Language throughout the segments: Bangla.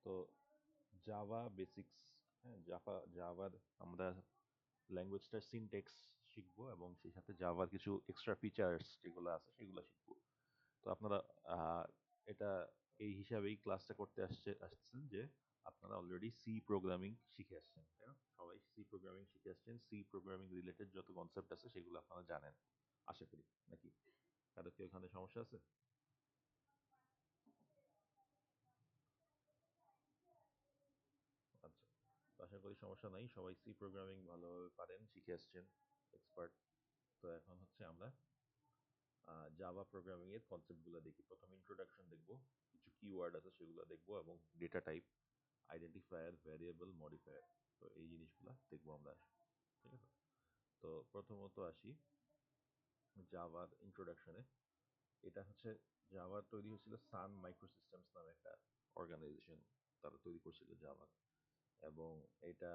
তো জাভা বেসিক্স, হ্যাঁ, জাভার আমরা ল্যাঙ্গুয়েজটার সিনটেক্স শিখবো এবং সেই সাথে জাভার কিছু এক্সট্রা ফিচার্স যেগুলো আছে সেগুলো শিখবো। তো আপনারা আহ, এটা এই হিসাবেই ক্লাসটা করতে আসছেন যে আপনারা অলরেডি সি প্রোগ্রামিং শিখে আসছেন, তাই না? সবাই সি প্রোগ্রামিং শিখে আসছেন, সি প্রোগ্রামিং রিলেটেড যত কনসেপ্ট আছে সেগুলো আপনারা জানেন আশা করি, নাকি কারো কি ওখানে সমস্যা আছে? আচ্ছা, তো আশা করি সমস্যা নাই, সবাই সি প্রোগ্রামিং ভালোভাবে পারেন, শিখে আসছেন, এক্সপার্ট। তো এখন হচ্ছে আমরা জাভা প্রোগ্রামিং এর কনসেপ্টগুলো দেখি। প্রথম ইন্ট্রোডাকশন দেখব, কিছু কিওয়ার্ড আছে সেগুলো দেখব, এবং data type, identifier, variable, modifier, তো এই জিনিসগুলো দেখবো আমরা, ঠিক আছে? তো প্রথমত আসি জাভার ইন্ট্রোডাকশনে। এটা হচ্ছে জাভা তৈরি হয়েছিল সান মাইক্রোসিস্টেমস নামে একটা অর্গানাইজেশন, তারা তৈরি করছিল জাভা। এবং এটা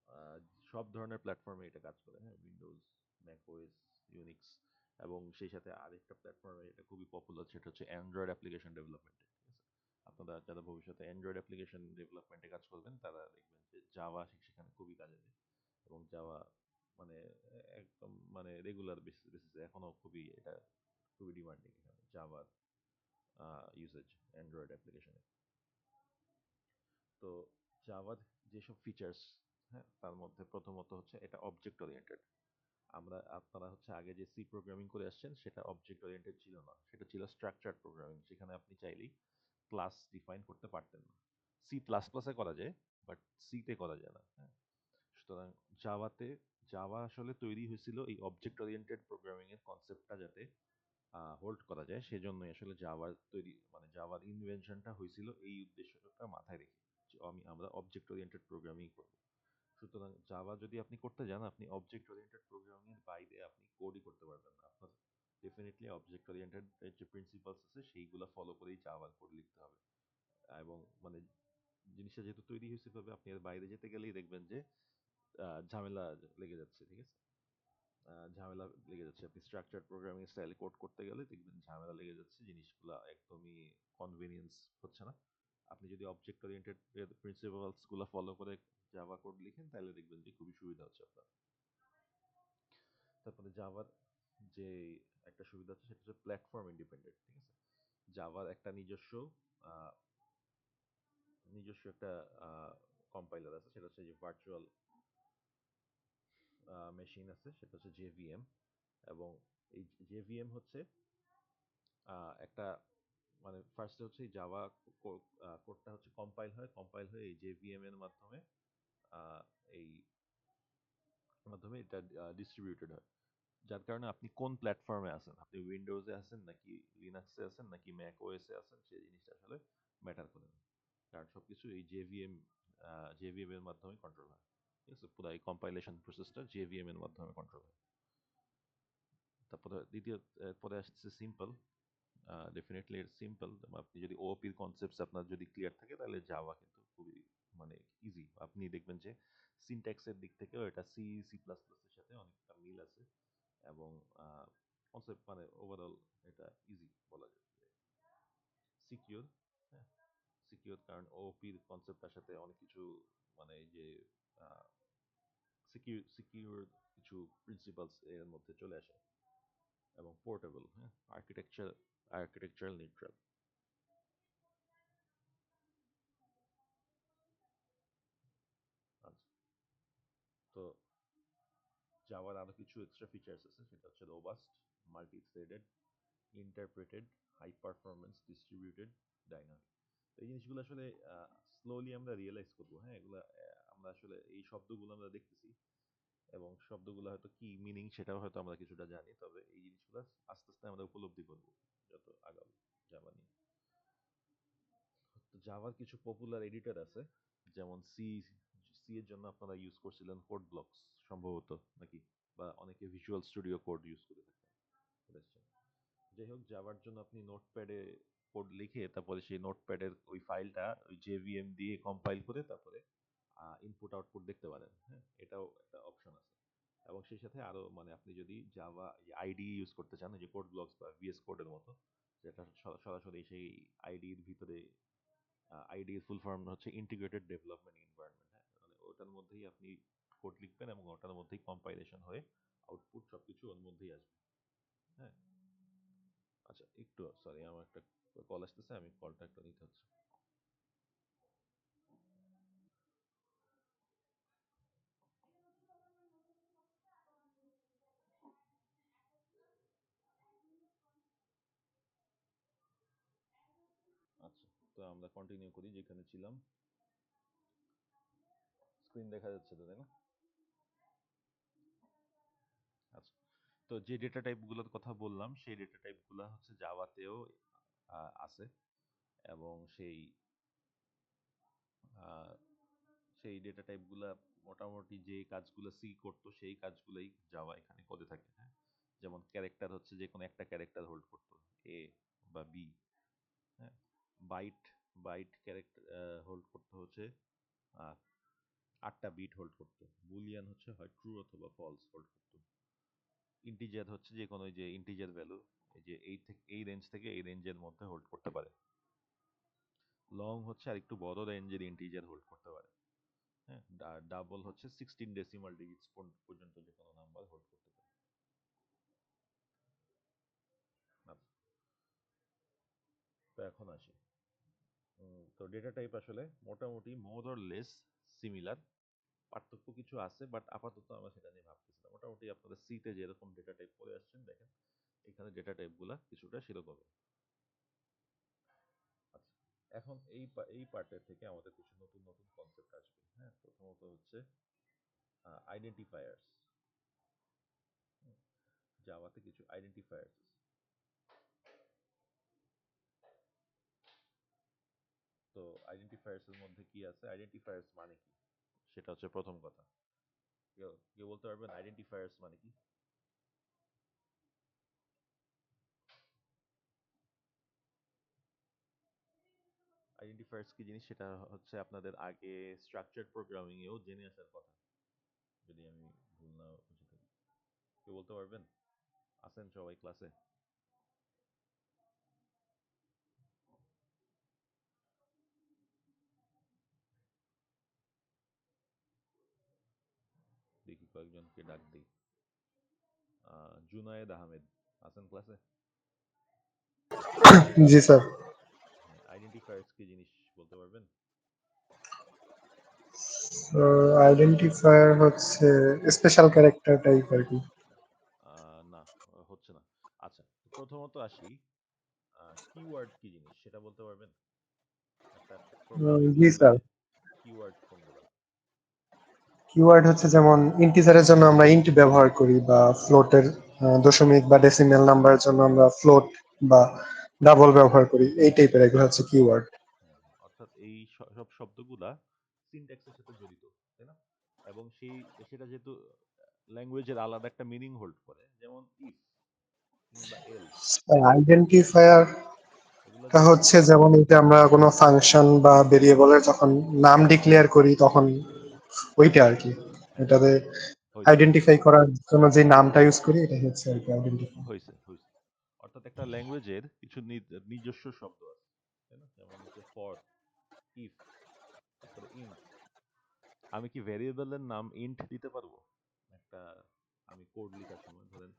আহ, সব ধরনের প্ল্যাটফর্মে এটা কাজ করে, হ্যাঁ, উইন্ডোজ, ম্যাক ওএস, ইউনিক্স, এবং সেই সাথে আরেকটা প্ল্যাটফর্মে এটা খুবই পপুলার, সেটা হচ্ছে অ্যান্ড্রয়েড অ্যাপ্লিকেশন ডেভেলপমেন্টে, ঠিক আছে? আপনারা যারা ভবিষ্যতে অ্যান্ড্রয়েড অ্যাপ্লিকেশন ডেভেলপমেন্টে কাজ করবেন তারা দেখবেন যে জাভা সেখানে খুবই কাজে দেয়। এবং জাভা মানে একদম মানে রেগুলার বেসিসে এখনো খুবই এটা খুবই ডিমান্ডিং এখানে জাভার ইউসেজ অ্যান্ড্রয়েড অ্যাপ্লিকেশনে। তো জাভার যেসব ফিচার্স, হ্যাঁ, তার মধ্যে প্রথমত হচ্ছে এটা অবজেক্ট ওরিয়েন্টেড। আপনারা হচ্ছে আগে যে সি প্রোগ্রামিং করে আসছেন সেটা অবজেক্ট ওরিয়েন্টেড ছিল না, সেটা ছিল স্ট্রাকচার্ড প্রোগ্রামিং, সেখানে আপনি চাইলেই ক্লাস ডিফাইন করতে পারতেন না। সি প্লাস প্লাসে করা যায়, বাট সিতে করা যায় না, হ্যাঁ। সুতরাং জাভাতে, জাভা আসলে তৈরি হয়েছিল এই অবজেক্ট ওরিয়েন্টেড প্রোগ্রামিং এর কনসেপ্টটা যাতে হোল্ড করা যায়, সেজন্যই আসলে জাভার তৈরি, মানে জাভার ইনভেনশনটা হয়েছিল এই উদ্দেশ্যটা মাথায় রেখে, যে আমরা অবজেক্ট ওরিয়েন্টেড প্রোগ্রামিং করব। সুতরাং জাভা যদি আপনি করতে যান, আপনি অবজেক্ট ওরিয়েন্টেড প্রোগ্রামিং এর বাইরে আপনি কোডই করতে পারবেন না। আপনার ডেফিনেটলি অবজেক্ট ওরিয়েন্টেড যে প্রিন্সিপালস আছে সেইগুলো ফলো করেই জাভার কোড লিখতে হবে। এবং মানে জিনিসটা যেহেতু তৈরি হয়েছে ভাবে, আপনি এর বাইরে যেতে গেলেই দেখবেন যে ঝামেলা লেগে যাচ্ছে, ঠিক আছে? ঝামেলা লেগে যাচ্ছে, আপনি স্ট্রাকচার প্রোগ্রামিং স্টাইলে কোড করতে গেলে দেখবেন ঝামেলা লেগে যাচ্ছে, জিনিসগুলো একদমই কনভেনিয়েন্স হচ্ছে না। আপনি যদি অবজেক্ট ওরিয়েন্টেড প্রিন্সিপালস গুলো ফলো করে জাভা কোড লিখেন তাহলে দেখবেন যে খুবই সুবিধা হচ্ছে আপনার। তারপরে জাভার যে একটা সুবিধা আছে সেটা হচ্ছে প্ল্যাটফর্ম ইন্ডিপেন্ডেন্ট, ঠিক আছে? জাভার একটা আহ, নিজস্ব একটা কম্পাইলার আছে, সেটা হচ্ছে যে ভার্চুয়াল মেশিন আছে, সেটা হচ্ছে জেভিএম। এবং এই জেভিএম হচ্ছে একটা মানে ফার্স্টে হচ্ছে জাভা কোডটা হচ্ছে কম্পাইল হয়ে এই জেভিএম এর মাধ্যমে আহ, এই মাধ্যমে এটা ডিস্ট্রিবিউটেড হয়। যার কারণে আপনি কোন প্ল্যাটফর্মে আছেন, আপনি উইন্ডোজে আছেন নাকি লিনাক্সে আছেন নাকি ম্যাক ওএসে আছেন, সেই জিনিসটা আসলে ম্যাটার করে না। কারণ সবকিছু এই জেভিএম এর মাধ্যমে কন্ট্রোল হয়, ঠিক আছে? পুরো এই কম্পাইলেশন প্রসেসটা জেভিএম এর মাধ্যমে কন্ট্রোল হয়। তারপরে পরে আসছে সিম্পল। Definitely simple. আপনি যদি ওপির কনসেপ্টস আপনার যদি ক্লিয়ার থাকে তাহলে জাভা কিন্তু খুবই মানে ইজি। আপনি দেখবেন যে সিনট্যাক্সের দিক থেকেও এটা সি, সি প্লাস প্লাসের সাথে অনেকটা মিল আছে। এবং কনসেপ্ট মানে ওভারঅল এটা ইজি বলা যায়। সিকিউর, হ্যাঁ, সিকিউর, কারণ ওপির কনসেপ্টটার সাথে অনেক কিছু মানে এই যে সিকিউর কিছু প্রিন্সিপালস এর মধ্যে চলে আসে। এবং পোর্টেবল, হ্যাঁ, আর্কিটেকচারাল নিউট্রাল। আচ্ছা, তো জাভার আরো কিছু এক্সট্রা ফিচার্স আছে, সেটা হচ্ছে robust, multi threaded, interpreted, high performance, distributed, dynamic. এই জিনিসগুলো আসলে স্লোলি আমরা রিয়েলাইজ করবো, হ্যাঁ, এগুলা আমরা আসলে এই শব্দগুলো আমরা দেখতেছি, এবং শব্দগুলো হয়তো কি মিনিং সেটাও হয়তো আমরা কিছুটা জানি, তবে এই জিনিসগুলো আস্তে আস্তে আমরা উপলব্ধি করবো যত আগাবো জাভা নিয়ে। তো জাভার কিছু পপুলার এডিটর আছে, যেমন সি, সি এর জন্য আপনারা ইউজ করছিলেন কোড ব্লকস সম্ভবত, নাকি? বা অনেকে ভিজুয়াল স্টুডিও কোড ইউজ করে থাকেন, করেছেন। যাই হোক, জাভার জন্য আপনি নোটপ্যাডে কোড লিখে তারপরে সেই নোটপ্যাডের ওই ফাইলটা ওই জেভিএম দিয়ে কম্পাইল করে তারপরে ইনপুট আউটপুট দেখতে পারেন, হ্যাঁ, এটাও একটা অপশন আছে। এবং সেই সাথে আরো মানে আপনি যদি জাভা আইডি ইউজ করতে চান, যে কোড ব্লকস বা ভিএস কোডের মতো, যেটা সরাসরি সেই আইডির ভিতরে আইডির ফুল ফর্ম হচ্ছে ইন্টিগ্রেটেড ডেভেলপমেন্ট এনভায়রনমেন্ট। হ্যাঁ, মানে ওটার মধ্যেই আপনি কোড লিখবেন এবং ওটার মধ্যেই কম্পাইলেশন হয়ে আউটপুট সবকিছু ওর মধ্যেই আসবে। হ্যাঁ, আচ্ছা একটু সরি, আমার একটা কল আসতেছে, আমি কলটা একটা নিতে হচ্ছে। আচ্ছা, তো আমরা কন্টিনিউ করি যেখানে ছিলাম। স্ক্রিন দেখা যাচ্ছে তো, তাই না? আচ্ছা, তো যে ডেটা টাইপগুলোর কথা বললাম সেই ডেটা টাইপগুলো হচ্ছে জাভাতেও আছে, এবং আহ, সেই ডেটা টাইপগুলা মোটামুটি যে কাজগুলো সি করতো সেই কাজগুলোই জাভা এখানে করে থাকে। হ্যাঁ, যেমন ক্যারেক্টার হচ্ছে যে কোনো একটা ক্যারেক্টার হোল্ড করতো, এ বা বি। হ্যাঁ, বাইট বাইট ক্যারেক্টার হোল্ড করতে হচ্ছে আহ, 8টা বিট হোল্ড করতো। বুলিয়ান হচ্ছে হয় ট্রু অথবা ফলস হোল্ড করতো। ইন্টিজার হচ্ছে যে কোনো যে ইন্টিজার ভ্যালু, এই যে এই থেকে এই রেঞ্জ থেকে এই রেঞ্জের মধ্যে হোল্ড করতে পারে। লং হচ্ছে আর একটু বড় রেঞ্জের ইন্টিজার হোল্ড করতে পারে। হ্যাঁ, ডাবল হচ্ছে 16 ডেসিমাল ডিজিটস পর্যন্ত যে কোনো নাম্বার হোল্ড করতে পারে। আচ্ছা, তো এখন আসি। তো ডেটা টাইপ আসলে মোটামুটি মোর অর লেস সিমিলার। পার্থক্য কিছু আছে, বাট আপাতত আমরা সেটা নিয়ে ভাবতেছি না। মোটামুটি আপনাদের সিতে যেরকম ডেটা টাইপ পড়ে আসছেন দেখেন, এখানে ডেটা টাইপগুলা কিছুটা সেরকম। আচ্ছা, এখন এই পার্টের থেকে আমাদের কিছু নতুন নতুন কনসেপ্ট আসবে। হ্যাঁ, প্রথমত হচ্ছে আইডেন্টিফায়ার্স। জাভাতে কিছু আইডেন্টিফায়ার্স আছে। তো আইডেন্টিফায়ার্স এর মধ্যে কি আছে, আইডেন্টিফায়ার্স মানে কি, সেটা হচ্ছে প্রথম কথা। কেউ কেউ বলতে পারবেন আইডেন্টিফায়ার্স মানে কি? আইডেন্টিফায়ার্স কি জিনিস সেটা হচ্ছে আপনাদের আগে স্ট্রাকচার্ড প্রোগ্রামিং এও জেনে আসার কথা, যদি আমি ভুল না বুঝে থাকি। কেউ বলতে পারবেন? আছেন সবাই ক্লাসে? দেখি কয়েকজনকে ডাক দিই। জুনায়েদ আহমেদ আছেন ক্লাসে? জি স্যার। হ্যাঁ, আইডেন্টিফায়ার্স কি জিনিস বলতে পারবেন? আইডেন্টিফায়ার হচ্ছে স্পেশাল ক্যারেক্টার টাইপ আর কি। না, হচ্ছে না। আচ্ছা, তো প্রথমত আসি, কিওয়ার্ড কি জিনিস সেটা বলতে পারবেন? একটা প্রোগ্রামিং জি ল্যাঙ্গুয়েজে স্যার। কিওয়ার্ড কোনগুলো? কিওয়ার্ড হচ্ছে যেমন ইন্টিজারের জন্য আমরা ইন্ট ব্যবহার করি, বা ফ্লোটের দশমিক বা ডেসিমেল নাম্বারের জন্য আমরা ফ্লোট বা ডাবল ব্যবহার করি, এই টাইপের এগুলো হচ্ছে কিওয়ার্ড। হ্যাঁ, হ্যাঁ, অর্থাৎ এই সব শব্দগুলা সিনট্যাক্সের সাথে জড়িত, তাই না? এবং সেটা যেহেতু ল্যাঙ্গুয়েজের আলাদা একটা মিনিং হোল্ড করে, যেমন ইফ কিংবা এলস, আইডেন্টিফায়ার এগুলো টা যেহেতু হচ্ছে যেমন এটা আমরা কোনো ফাংশন বা ভেরিয়েবলের যখন নাম ডিক্লেয়ার করি তখন ওইটা আর কি। হ্যাঁ, এটাতে হয়েছে আইডেন্টিফাই করার জন্য যে নামটা ইউজ করি এটা হচ্ছে আর কি আইডেন্টিফাই। হয়েছে হয়েছে অর্থাৎ একটা ল্যাঙ্গুয়েজের কিছু নিজস্ব শব্দ আছে, তাই না? যেমন হচ্ছে ফর, ইফ, তারপরে ইন্ট। আমি কি ভ্যারিয়েবলের নাম ইন্ট দিতে পারবো? একটা আমি কোড লেখার সময় ধরেন,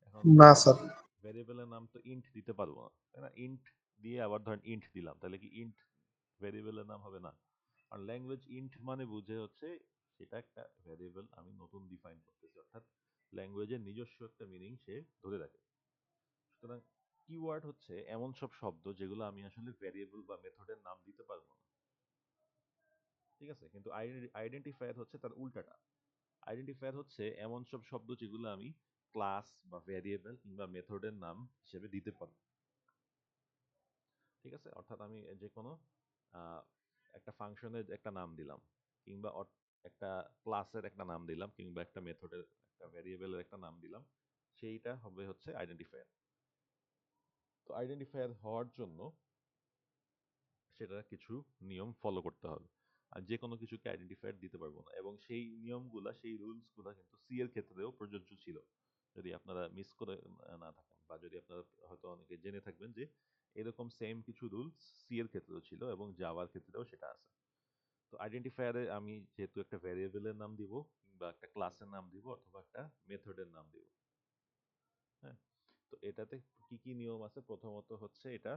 এখন না স্যার। ভ্যারিয়েবলের নাম তো ইন্ট দিতে পারবো না, তাই না? ইন্ট দিয়ে আবার ধরেন ইন্ট দিলাম, তাহলে কি ইন্ট ভ্যারিয়েবলের নাম হবে না? আর ল্যাঙ্গুয়েজ ইন্ট মানে বুঝে হচ্ছে সেটা একটা ভ্যারিয়েবল আমি নতুন ডিফাইন করতেছি, অর্থাৎ ল্যাঙ্গুয়েজের নিজস্ব একটা মিনিং সে ধরে রাখে। সুতরাং কিওয়ার্ড হচ্ছে এমন সব শব্দ যেগুলো আমি আসলে ভ্যারিয়েবল বা মেথডের নাম দিতে পারবো না। ঠিক আছে, কিন্তু আইডেন্টিফায়ার হচ্ছে তার উল্টাটা। আইডেন্টিফায়ার হচ্ছে এমন সব শব্দ যেগুলো আমি ক্লাস বা ভ্যারিয়েবল কিংবা মেথডের নাম হিসেবে দিতে পারবো। ঠিক আছে, অর্থাৎ আমি যে কোনো আহ, একটা ফাংশনের একটা নাম দিলাম, কিংবা একটা ক্লাসের একটা নাম দিলাম, কিংবা একটা মেথডের একটা ভ্যারিয়েবলের একটা নাম দিলাম, সেইটা হবে হচ্ছে আইডেন্টিফায়ার। তো আইডেন্টিফায়ার হওয়ার জন্য সেটা কিছু নিয়ম ফলো করতে হবে। আর যে কোনো কিছুকে আইডেন্টিফায়ার দিতে পারবো না, এবং সেই নিয়মগুলা সেই রুলসগুলা কিন্তু সি এর ক্ষেত্রেও প্রযোজ্য ছিল। যদি আপনারা মিস করে না থাকেন, বা যদি আপনারা হয়তো অনেকে জেনে থাকবেন যে এরকম সেম কিছু রুলস সি এর ক্ষেত্রেও ছিল এবং জাভার ক্ষেত্রেও সেটা আছে। তো আইডেন্টিফায়ারে আমি যেহেতু একটা ভ্যারিয়েবলের নাম দিব কিংবা একটা ক্লাসের নাম দিব অথবা একটা মেথডের নাম দিব, হ্যাঁ। তো এটাতে কি কি নিয়ম আছে? প্রথমত হচ্ছে এটা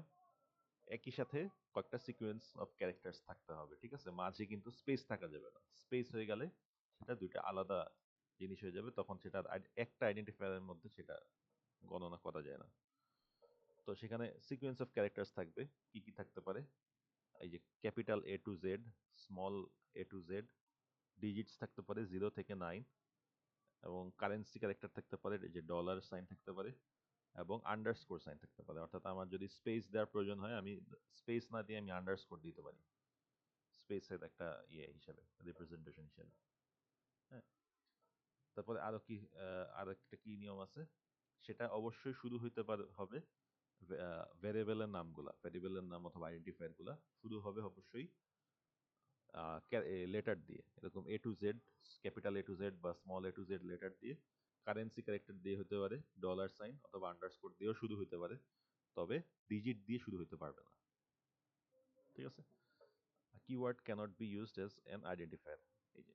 একই সাথে কয়েকটা সিকোয়েন্স অফ ক্যারেক্টার্স থাকতে হবে, ঠিক আছে? মাঝে কিন্তু স্পেস থাকা যাবে না। স্পেস হয়ে গেলে সেটা দুইটা আলাদা জিনিস হয়ে যাবে, তখন সেটা একটা আইডেন্টিফায়ারের মধ্যে সেটা গণনা করা যায় না। তো সেখানে সিকোয়েন্স অফ ক্যারেক্টার্স থাকবে। কি কি থাকতে পারে? এই যে capital A to Z, small A to Z, digits থাকতে পারে 0 থেকে 9, এবং কারেন্সি ক্যারেক্টার থাকতে পারে, এই যে ডলার সাইন থাকতে পারে, এবং আন্ডারস্কোর সাইন থাকতে পারে। অর্থাৎ আমার যদি স্পেস দেওয়ার প্রয়োজন হয়, আমি স্পেস না দিয়ে আমি আন্ডারস্কোর দিতে পারি স্পেসের একটা ইয়ে হিসাবে, রিপ্রেজেন্টেশন হিসাবে, হ্যাঁ। তারপরে আরো কি আর একটা কি নিয়ম আছে? সেটা অবশ্যই শুরু হইতে হবে ভ্যারিয়েবলের নামগুলা, ভ্যারিয়েবলের নাম অথবা আইডেন্টিফায়ার গুলা শুরু হবে অবশ্যই লেটার দিয়ে, এরকম A to Z, capital A to Z বা small A to Z letter দিয়ে, কারেন্সি ক্যারেক্টার দিয়ে হতে পারে, ডলার সাইন অথবা আন্ডারস্কোর দিয়েও শুরু হতে পারে, তবে ডিজিট দিয়ে শুরু হতে পারবে না, ঠিক আছে? Keyword cannot be used as an identifier. এই যে,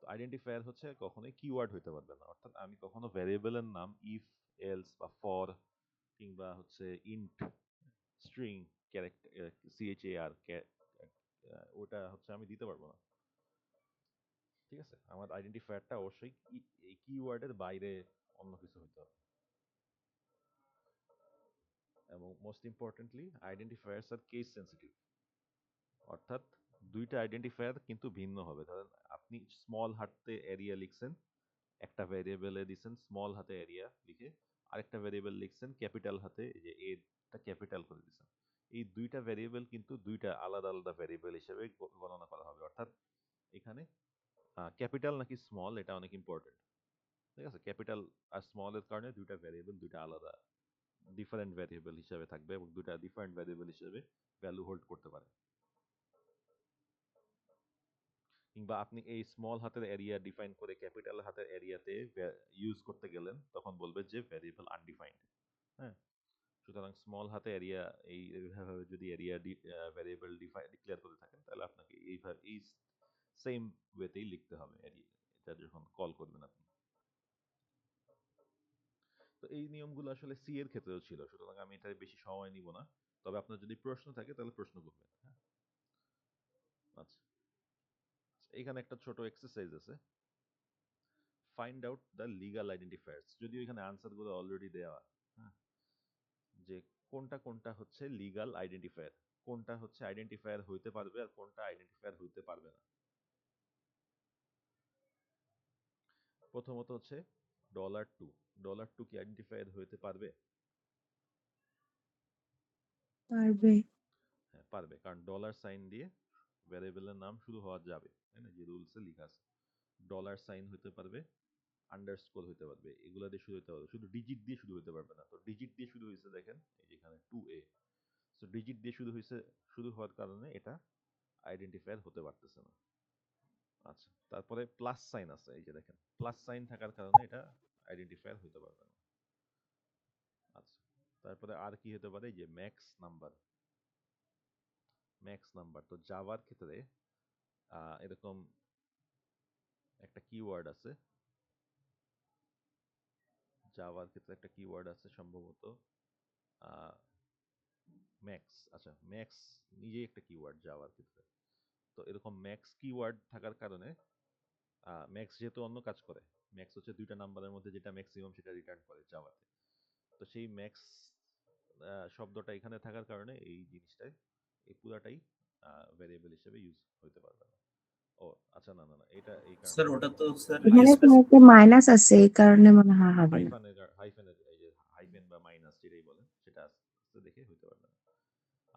তো আইডেন্টিফায়ার হচ্ছে কখনোই কিওয়ার্ড হইতে পারবে না। অর্থাৎ আমি কখনো ভ্যারিয়েবলের নাম ইফ, এলস বা ফর কিংবা হচ্ছে ইন্ট, স্ট্রিং, ক্যারেক্টার, সিএইচএআর, ওটা হচ্ছে আমি দিতে পারবো না, ঠিক আছে? আমার আইডেন্টিফায়ারটা অবশ্যই এই কিওয়ার্ডের বাইরে অন্য কিছু হইতে হবে। এবং মোস্ট ইম্পর্টেন্টলি আইডেন্টিফায়ার্স আর কেস সেন্সিটিভ, অর্থাৎ দুইটা আইডেন্টিফায়ার কিন্তু ভিন্ন হবে। ধরেন আপনি স্মল হাতে এরিয়া লিখছেন, একটা ভ্যারিয়েবলে দিচ্ছেন স্মল হাতে এরিয়া লিখে, আরেকটা ভ্যারিয়েবল লিখছেন ক্যাপিটাল হাতে, এই যে এটা ক্যাপিটাল করে দিচ্ছেন। এই দুইটা ভ্যারিয়েবল কিন্তু দুইটা আলাদা আলাদা ভ্যারিয়েবল হিসেবে গণনা করা হবে। অর্থাৎ এখানে ক্যাপিটাল নাকি স্মল এটা অনেক ইম্পর্টেন্ট, ঠিক আছে? ক্যাপিটাল আর স্মল এর কারণে দুইটা ভ্যারিয়েবল দুইটা আলাদা ডিফারেন্ট ভ্যারিয়েবল হিসেবে থাকবে এবং দুইটা ডিফারেন্ট ভ্যারিয়েবল হিসেবে ভ্যালু হোল্ড করতে পারে। কিংবা আপনি এই স্মল হাতের এরিয়া ডিফাইন করে ক্যাপিটাল হাতের এরিয়াতে ইউজ করতে গেলেন, তখন বলবে যে ভ্যারিয়েবল আনডিফাইন্ড, হ্যাঁ। সুতরাং স্মল হাতে এরিয়া এইভাবে যদি এরিয়া ভ্যারিয়েবল ডিক্লেয়ার করে থাকেন, তাহলে আপনাকে এইভাবে এই সেম ওয়েতেই লিখতে হবে এরিয়া, এটা যখন কল করবেন আপনি। তো এই নিয়মগুলো আসলে সি এর ক্ষেত্রেও ছিল, সুতরাং আমি এটা বেশি সময় নিব না। তবে আপনার যদি প্রশ্ন থাকে তাহলে প্রশ্ন করবেন, হ্যাঁ। আচ্ছা, এখানে একটা ছোট এক্সারসাইজ আছে, find out the legal identifiers. যদিও এখানে আনসারগুলো অলরেডি দেওয়া, হ্যাঁ, যে কোনটা কোনটা হচ্ছে লিগাল আইডেন্টিফায়ার, কোনটা হচ্ছে আইডেন্টিফায়ার হইতে পারবে আর কোনটা আইডেন্টিফায়ার হইতে পারবে না। প্রথমত হচ্ছে $2, $2 কি আইডেন্টিফায়ার হইতে পারবে? পারবে। হ্যাঁ পারবে, কারণ ডলার সাইন দিয়ে ভ্যারিয়েবলের নাম শুরু হওয়া যাবে, তাই না? যে রুলসে লেখা আছে ডলার সাইন হইতে পারবে, আন্ডারস্কোর হইতে পারবে, এগুলা দিয়ে শুরু হইতে পারবে, শুধু ডিজিট দিয়ে শুরু হইতে পারবে না। তো ডিজিট দিয়ে শুরু হয়েছে দেখেন এই যে এখানে 2A, সো ডিজিট দিয়ে শুরু হয়েছে, শুরু হওয়ার কারণে এটা আইডেন্টিফায়ার হতে পারতেছে না। আচ্ছা, তারপরে প্লাস সাইন আছে, এই যে দেখেন প্লাস সাইন থাকার কারণে এটা আইডেন্টিফায়ার হইতে পারবে না। আচ্ছা, তারপরে আর কি হতে পারে? এই যে ম্যাক্স নাম্বার, ম্যাক্স নাম্বার। তো জাভার ক্ষেত্রে এরকম একটা কিওয়ার্ড আছে, জাভার ক্ষেত্রে একটা কিওয়ার্ড আছে সম্ভবত ম্যাক্স। আচ্ছা, ম্যাক্স নিজেই একটা কিওয়ার্ড জাভার ক্ষেত্রে। তো এরকম ম্যাক্স কিওয়ার্ড থাকার কারণে ম্যাক্স যেহেতু অন্য কাজ করে, ম্যাক্স হচ্ছে দুইটা নাম্বারের মধ্যে যেটা ম্যাক্সিমাম সেটা রিটার্ন করে জাভাতে। তো সেই ম্যাক্স শব্দটা এখানে থাকার কারণে এই জিনিসটাই, এই পুরাটাই ভ্যারিয়েবল হিসেবে ইউজ হইতে পারবে না। ও আচ্ছা, না না না, এটা এই কারণে স্যার ওটা তো স্যার এখানে কোনো একটা মাইনাস আছে, এই কারণে মনে হয় হবে না। হাইফেনের এই যে হাইফেন বা মাইনাস যেটাই বলেন সেটা আসতে দেখে হইতে পারবে না।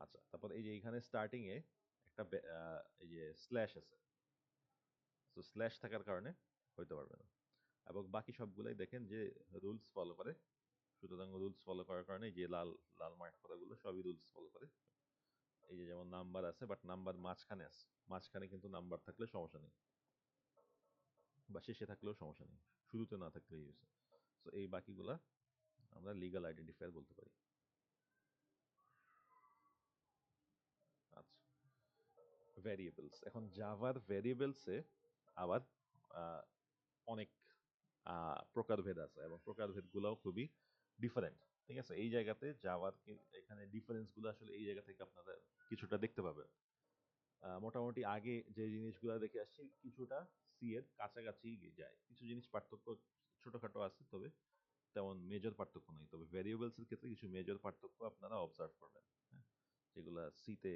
আচ্ছা, তারপর এই যে এখানে স্টার্টিং এ একটা এই যে স্ল্যাশ আছে, তো স্ল্যাশ থাকার কারণে হইতে পারবে না। এবং বাকি সবগুলাই দেখেন যে রুলস ফলো করে, সুতরাং রুলস ফলো করার কারণে যে লাল লাল মার্ক করাগুলো সবই রুলস ফলো করে। এই যে যেমন নাম্বার আছে, বাট নাম্বার মাঝখানে আছে, মাঝখানে কিন্তু নাম্বার থাকলে সমস্যা নেই, বা শেষে থাকলেও সমস্যা নেই, শুরুতে না থাকলেই হয়েছে। তো এই বাকিগুলা আমরা লিগাল আইডেন্টিফায়ার বলতে পারি। ভ্যারিয়েবলস, এখন জাভার ভ্যারিয়েবলসে আবার আহ, অনেক প্রকারভেদ আছে এবং প্রকারভেদগুলোও খুবই ডিফারেন্ট। ঠিক আছে, এই জায়গাতে জাভার এখানে ডিফারেন্সগুলো আসলে এই জায়গা থেকে আপনারা কিছুটা দেখতে পাবেন। মোটামুটি আগে যে জিনিসগুলো দেখে আসছি কিছুটা সি এর কাছাকাছি যায়, কিছু জিনিস পার্থক্য ছোটখাটো আছে, তবে তেমন মেজর পার্থক্য নেই। তবে ভ্যারিয়েবলস এর ক্ষেত্রে কিছু মেজর পার্থক্য আপনারা অবজার্ভ করবেন, হ্যাঁ, যেগুলা সিতে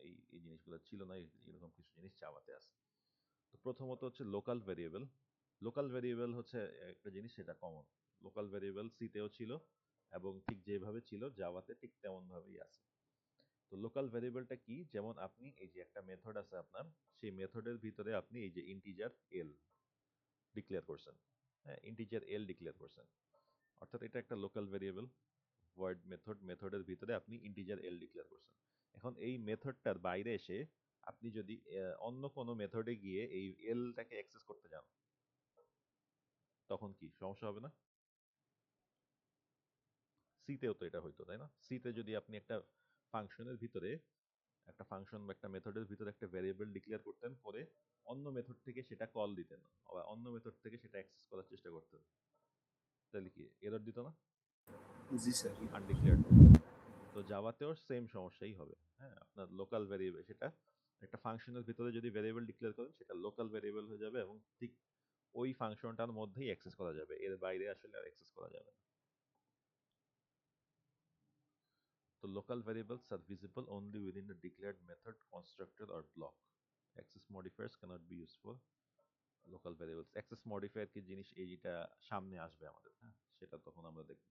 এই জিনিসগুলো ছিল না, এরকম কিছু জিনিস জাভাতে আছে। তো প্রথমত হচ্ছে লোকাল ভ্যারিয়েবল। লোকাল ভ্যারিয়েবল হচ্ছে একটা জিনিস, সেটা কমন। লোকাল ভ্যারিয়েবল সিতেও ছিল এবং ঠিক যেভাবে ছিল জাভাতে ঠিক তেমন ভাবেই আছে। তো লোকাল ভ্যারিয়েবলটা কি, যেমন আপনি এই যে একটা মেথড আছে আপনার, সেই মেথডের ভিতরে আপনি এই যে ইন্টিজার এল ডিক্লেয়ার করছেন, হ্যাঁ, ইন্টিজার এল ডিক্লেয়ার করছেন, অর্থাৎ এটা একটা লোকাল ভ্যারিয়েবল। ভয়েড মেথডের ভিতরে আপনি ইন্টিজার এল ডিক্লেয়ার করছেন। এখন এই মেথডটার বাইরে এসে আপনি যদি অন্য কোনো মেথডে গিয়ে এই এলটাকে অ্যাক্সেস করতে যান, তখন কি সমস্যা হবে না? সিতেও তো এটা হইতো, তাই না? সিতে যদি আপনি একটা ফাংশনের ভিতরে, একটা ফাংশন বা একটা মেথডের ভিতরে একটা ভ্যারিয়েবল ডিক্লেয়ার করতেন, পরে অন্য মেথড থেকে সেটা কল দিতেন বা অন্য মেথড থেকে সেটা অ্যাক্সেস করার চেষ্টা করতেন, তাহলে কি এরর দিত না? জি স্যার। আনডিক্লেয়ার্ড। তো জাভাতেও সেম সমস্যাই হবে, হ্যাঁ, আপনার লোকাল ভ্যারিয়েবল, সেটা একটা ফাংশনের ভিতরে যদি ভ্যারিয়েবল ডিক্লেয়ার করেন সেটা লোকাল ভ্যারিয়েবল হয়ে যাবে এবং ঠিক ওই ফাংশনটার মধ্যেই অ্যাক্সেস করা যাবে, এর বাইরে আসলে আর অ্যাক্সেস করা যাবে না। তো local variables are visible only within the declared method, constructor or block. Access modifiers cannot be used for local variables. Access modifier কি জিনিস, এইটা সামনে আসবে আমাদের, হ্যাঁ, সেটা তখন আমরা দেখব।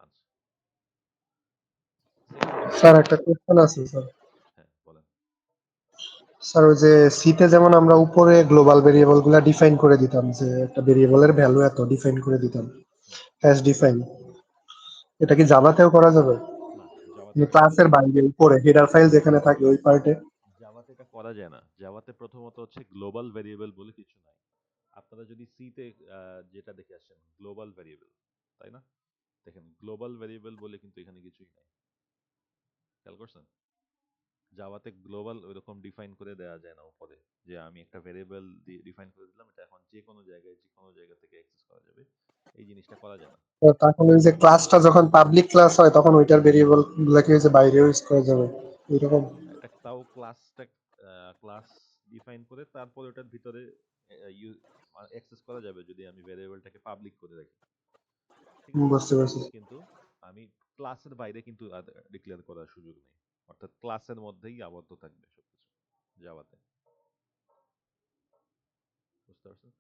আচ্ছা, সেকেন্ড স্যার একটা কোশ্চেন আছে স্যার। হ্যাঁ বলেন। স্যার ওই যে সিতে যেমন আমরা উপরে গ্লোবাল ভেরিয়েবল গুলা ডিফাইন করে দিতাম, যে একটা ভেরিয়েবলের ভ্যালু এত ডিফাইন করে দিতাম, হুম, হ্যাশ ডিফাইন, এটা কি জাভাতেও করা যাবে? না, জাভাতে মানে এটা করা ক্লাসের যায় না। বাইরে উপরে হেডার ফাইল যেখানে থাকে ওই পার্টে? জাভাতে এটা করা যায় না। জাভাতে প্রথমত হচ্ছে গ্লোবাল ভেরিয়েবল বলে কিছু নাই। আপনারা যদি সিতে যেটা দেখে আসছেন গ্লোবাল ভেরিয়েবল, তাই না? দেখেন গ্লোবাল ভেরিয়েবল বলে কিন্তু এখানে কিছুই নাই, খেয়াল করছেন? জাভাতে গ্লোবাল ওইরকম ডিফাইন করে দেওয়া যায় না উপরে, যে আমি একটা ভেরিয়েবল ডিফাইন করে দিলাম, এটা এখন যে কোনো জায়গায় যে কোনো জায়গা থেকে অ্যাক্সেস করা যাবে, এই জিনিসটা করা যায় না। তো তখন ওই যে ক্লাসটা যখন পাবলিক ক্লাস হয় তখন ওইটার ভেরিয়েবল গুলাকে ওই যে বাইরে ইউজ করা যাবে এরকম? এটা তাও ক্লাসটা ক্লাস ডিফাইন করে তারপরে ওটার ভিতরে অ্যাক্সেস করা যাবে যদি আমি ভেরিয়েবলটাকে পাবলিক করে রাখি, ঠিক আছে? বুঝতে পারছি। কিন্তু আমি ক্লাসের বাইরে কিন্তু ডিক্লেয়ার করার সুযোগ নেই, অর্থাৎ ক্লাসের মধ্যেই আবদ্ধ থাকবে সবকিছু জাভাতে। বুঝতে পারছেন?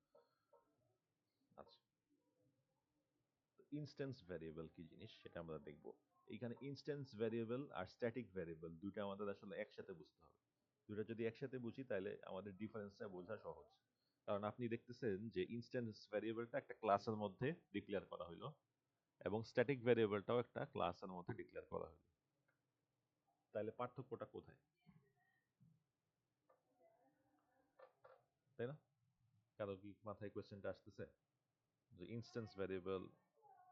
আচ্ছা, ইনস্ট্যান্স ভ্যারিয়েবল কি জিনিস সেটা আমরা দেখব। এইখানে ইনস্ট্যান্স ভ্যারিয়েবল আর স্ট্যাটিক ভ্যারিয়েবল দুইটা আমাদের আসলে একসাথে বুঝতে হবে। দুইটা যদি একসাথে বুঝি তাহলে আমাদের ডিফারেন্সটা বোঝা সহজ। কারণ আপনি দেখতেছেন যে ইনস্ট্যান্স ভ্যারিয়েবলটা একটা ক্লাসের মধ্যে ডিক্লেয়ার করা হলো এবং স্ট্যাটিক ভ্যারিয়েবলটাও একটা ক্লাসের মধ্যে ডিক্লেয়ার করা হলো, তাহলে পার্থক্যটা কোথায়, তাই না? কারো কি মাথায় কোয়েশ্চেনটা আসতেছে যে ইনস্ট্যান্স ভ্যারিয়েবল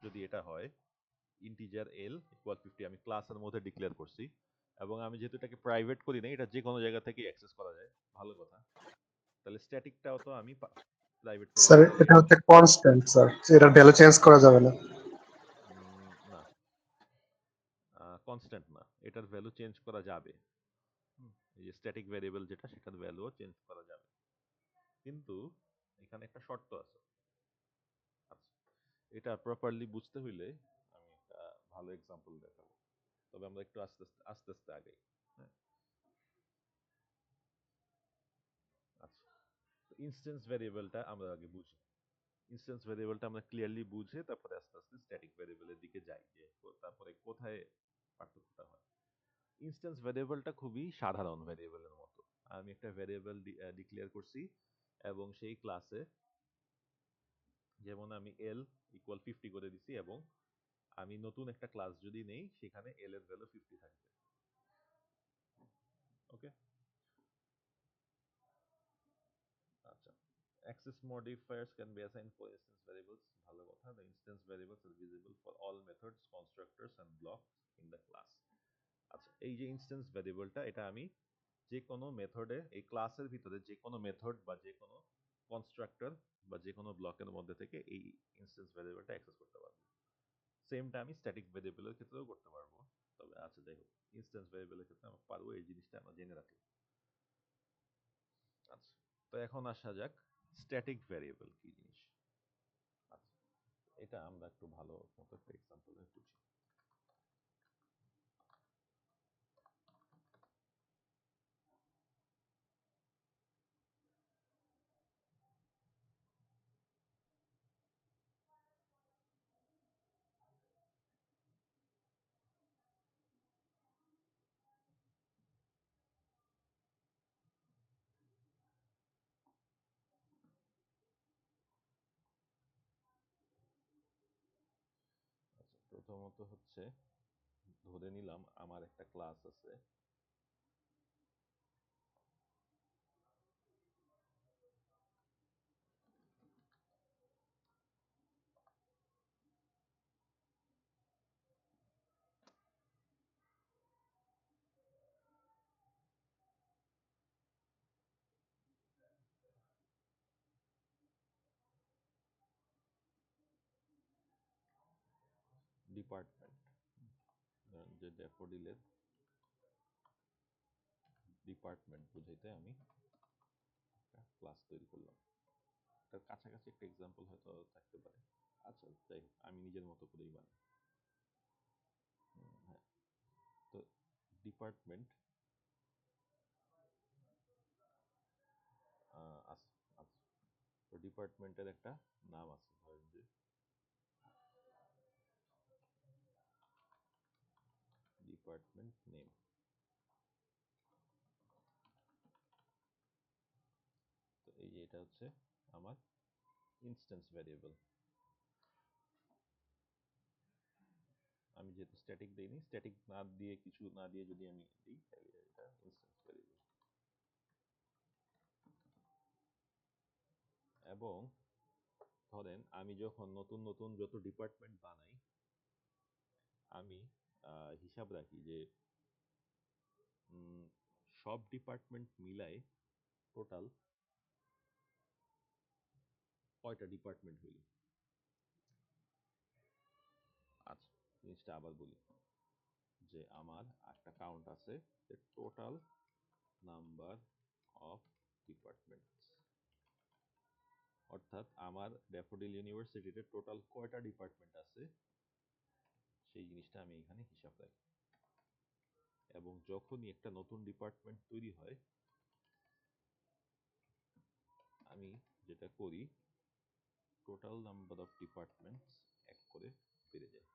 যদি এটা হয় ইন্টিজার এল ইকুয়াল 50 আমি ক্লাসের মধ্যে ডিক্লেয়ার করছি, এবং আমি যেহেতু এটাকে প্রাইভেট করি না, এটা যে কোনো জায়গা থেকে অ্যাক্সেস করা যায়, ভালো কথা। তাহলে স্ট্যাটিকটাও তো আমি প্রাইভেট করে স্যার দিছি। এটা হচ্ছে কনস্ট্যান্ট স্যার, এটার ভ্যালু চেঞ্জ করা যাবে না। না, কনস্ট্যান্ট না, এটার ভ্যালু চেঞ্জ করা যাবে। এই যে স্ট্যাটিক ভ্যারিয়েবল যেটা, সেটার ভ্যালুও চেঞ্জ করা যাবে, কিন্তু এখানে একটা শর্ত আছে। আচ্ছা, এটা প্রপারলি বুঝতে হইলে আমি একটা ভালো এক্সাম্পল দেখাবো, তবে আমরা একটু আস্তে আস্তে আস্তে আস্তে আগাই, হ্যাঁ। আচ্ছা, ইনস্ট্যান্স ভ্যারিয়েবলটা আমরা আগে বুঝি। ইনস্ট্যান্স ভ্যারিয়েবলটা আমরা ক্লিয়ারলি বুঝে তারপরে আস্তে আস্তে স্ট্যাটিক ভ্যারিয়েবলের দিকে যাই, যে তারপরে কোথায় পার্থক্যটা হয়। ইনস্ট্যান্স ভ্যারিয়েবলটা খুবই সাধারণ ভ্যারিয়েবলের মতো। আমি একটা ভ্যারিয়েবল ডিক্লেয়ার করছি এবং সেই ক্লাসে যেমন আমি এল ইকুয়াল 50 করে দিছি, এবং আমি নতুন একটা ক্লাস যদি নেই সেখানে এল এর ভ্যালু 50 থাকবে। ওকে, আচ্ছা। Access modifiers can be assigned for instance variables. ভালো কথা। The instance variables are visible for all methods, constructors and blocks in the class. আচ্ছা, এই যে ইনস্ট্যান্স ভ্যারিয়েবলটা, এটা আমি যে কোনো মেথডে, এই ক্লাসের ভিতরে যে কোনো মেথড বা যে কোনো কনস্ট্রাক্টর বা যে কোনো ব্লকের মধ্যে থেকে এই ইনস্ট্যান্স ভ্যারিয়েবলটা অ্যাক্সেস করতে পারবো। সেমটা আমি স্ট্যাটিক ভ্যারিয়েবলের ক্ষেত্রেও করতে পারবো। তবে আচ্ছা যাই হোক, ইনস্ট্যান্স ভ্যারিয়েবলের ক্ষেত্রে আমরা পারবো, এই জিনিসটা আমরা জেনে রাখি। আচ্ছা, তো এখন আসা যাক স্ট্যাটিক ভ্যারিয়েবল কি জিনিস। আচ্ছা, এটা আমরা একটু ভালো মতো একটা এক্সাম্পল বুঝি। আচ্ছা, প্রথমত হচ্ছে ধরে নিলাম আমার একটা ক্লাস আছে, ডিপার্টমেন্ট, যে ড্যাফোডিলের ডিপার্টমেন্ট বুঝাইতে আমি একটা ক্লাস তৈরি করলাম। তার কাছাকাছি একটা এক্সাম্পল হয়তো থাকতে পারে। আচ্ছা যাই হোক, আমি নিজের মতো করেই বানাই। হ্যাঁ, তো ডিপার্টমেন্ট আছে। আচ্ছা, তো ডিপার্টমেন্টের একটা নাম আছে, ধরেন যে ডিপার্টমেন্ট নেম। তো এই যে এটা হচ্ছে আমার ইনস্ট্যান্স ভ্যারিয়েবল। আমি যেহেতু স্ট্যাটিক দেইনি, স্ট্যাটিক না দিয়ে, কিছু না দিয়ে যদি আমি দিই, তাহলে এটা ইনস্ট্যান্স ভ্যারিয়েবল। এবং ধরেন আমি যখন নতুন নতুন যত ডিপার্টমেন্ট বানাই, আমি হিসাব রাখি যে সব ডিপার্টমেন্ট মিলাই টোটাল কয়টা ডিপার্টমেন্ট হইল। আচ্ছা, জিনিসটা আবার বলি, যে আমার একটা কাউন্ট আছে যে টোটাল নাম্বার অফ ডিপার্টমেন্টস, অর্থাৎ আমার ড্যাফোডিল ইউনিভার্সিটিতে টোটাল কয়টা ডিপার্টমেন্ট আছে সেই জিনিসটা আমি এখানে হিসাব রাখি। এবং যখনই একটা নতুন ডিপার্টমেন্ট তৈরি হয়, আমি যেটা করি, টোটাল নাম্বার অফ ডিপার্টমেন্টস এক করে বেড়ে যায়।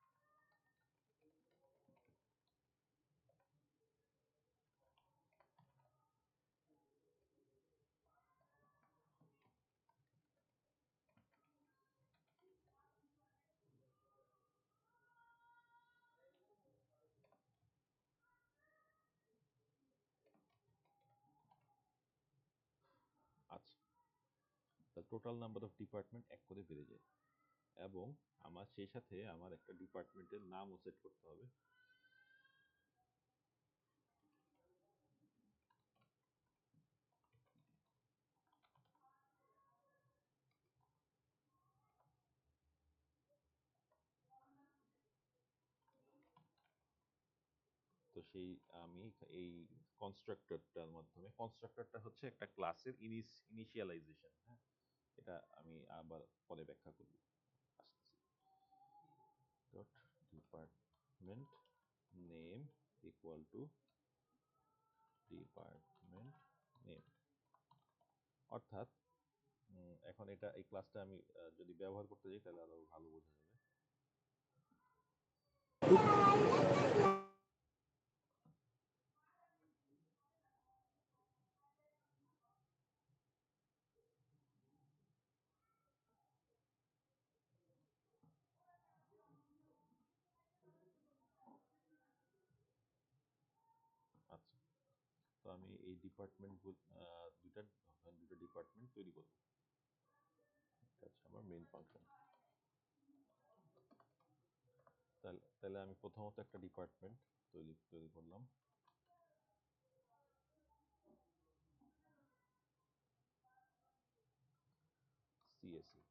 আচ্ছা, টোটাল নাম্বার অফ ডিপার্টমেন্ট এক করে বেড়ে যায়। এবং আমার সেই সাথে আমার একটা ডিপার্টমেন্টের নামও সেট করতে হবে। তো সেই আমি এই কনস্ট্রাক্টরটার মাধ্যমে, কনস্ট্রাক্টরটা হচ্ছে একটা ক্লাসের ইনিশিয়ালাইজেশন। হ্যাঁ, এটা আমি আবার পরে ব্যাখ্যা করব, আসতেছি। Dot department name equal to department name. অর্থাৎ এখন এটা, এই ক্লাসটা আমি যদি ব্যবহার করতে যাই তাহলে আরো ভালো বোঝা যাবে। আচ্ছা, তো আমি এই ডিপার্টমেন্ট দুটা দুটো ডিপার্টমেন্ট তৈরি করব। এটা হচ্ছে আমার মেইন ফাংশন। তাহলে আমি প্রথমত একটা ডিপার্টমেন্ট তৈরি করলাম। সিএসসি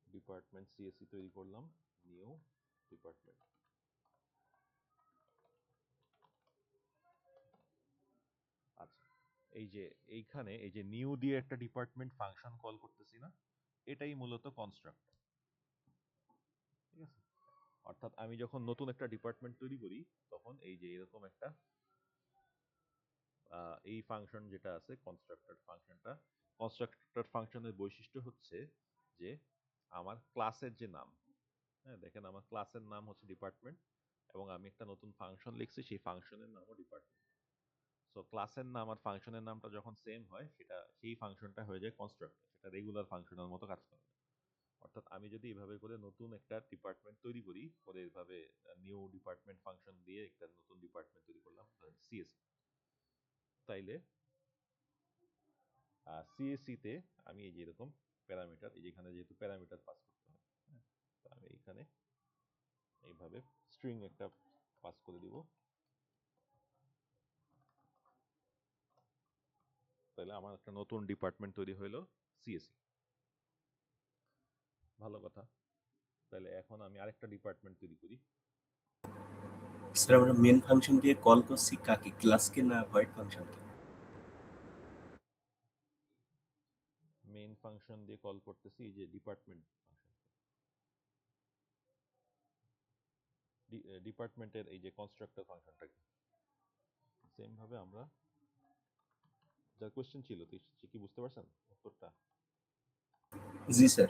ডিপার্টমেন্ট সিএসসি তৈরি করলাম, নিউ ডিপার্টমেন্ট। আচ্ছা, এইখানে এই যে নিউ দিয়ে একটা ডিপার্টমেন্ট ফাংশন কল করতেছি না, এটাই মূলত কনস্ট্রাক্ট। ঠিক আছে, অর্থাৎ আমি যখন নতুন একটা ডিপার্টমেন্ট তৈরি করি তখন এই যে এরকম একটা এই ফাংশন যেটা আছে কনস্ট্রাক্টর ফাংশনের বৈশিষ্ট্য হচ্ছে যে আমার ক্লাসের যে নাম, হ্যাঁ দেখেন আমার ক্লাসের নাম হচ্ছে ডিপার্টমেন্ট এবং আমি একটা নতুন ফাংশন লিখছি, সেই ফাংশনের নামও ডিপার্টমেন্ট। সো ক্লাসের নাম আর ফাংশনের নামটা যখন সেম হয় সেই ফাংশনটা হয়ে যায় কনস্ট্রাক্টর, সেটা রেগুলার ফাংশনের মতো কাজ করে। অর্থাৎ আমি যদি এভাবে করে নতুন একটা ডিপার্টমেন্ট তৈরি করি, পরে এভাবে নিউ ডিপার্টমেন্ট ফাংশন দিয়ে একটা নতুন ডিপার্টমেন্ট তৈরি করলাম সিএসসি, তাইলে সিএসসি তে আমি এই যে এরকম প্যারামিটার, এই যেখানে যেহেতু প্যারামিটার পাস করতে হয়, হ্যাঁ, তো আমি এখানে এইভাবে স্ট্রিং একটা পাস করে দিব। তাহলে আমার একটা নতুন ডিপার্টমেন্ট তৈরি হইলো সিএসসি। ভালো কথা। তাহলে এখন আমি আরেকটা ডিপার্টমেন্ট তৈরি করি। স্যার আমরা মেন ফাংশন দিয়ে কল করছি কাকে, ক্লাসকে না ভয়েড ফাংশনকে? মেইন ফাংশন দিয়ে কল করতেছি এই যে ডিপার্টমেন্ট ফাংশন, ডিপার্টমেন্টের এই যে কনস্ট্রাক্টর ফাংশনটাকে সেম ভাবে আমরা, যা কোশ্চেন ছিল কি বুঝতে পারছেন উত্তরটা? জি স্যার।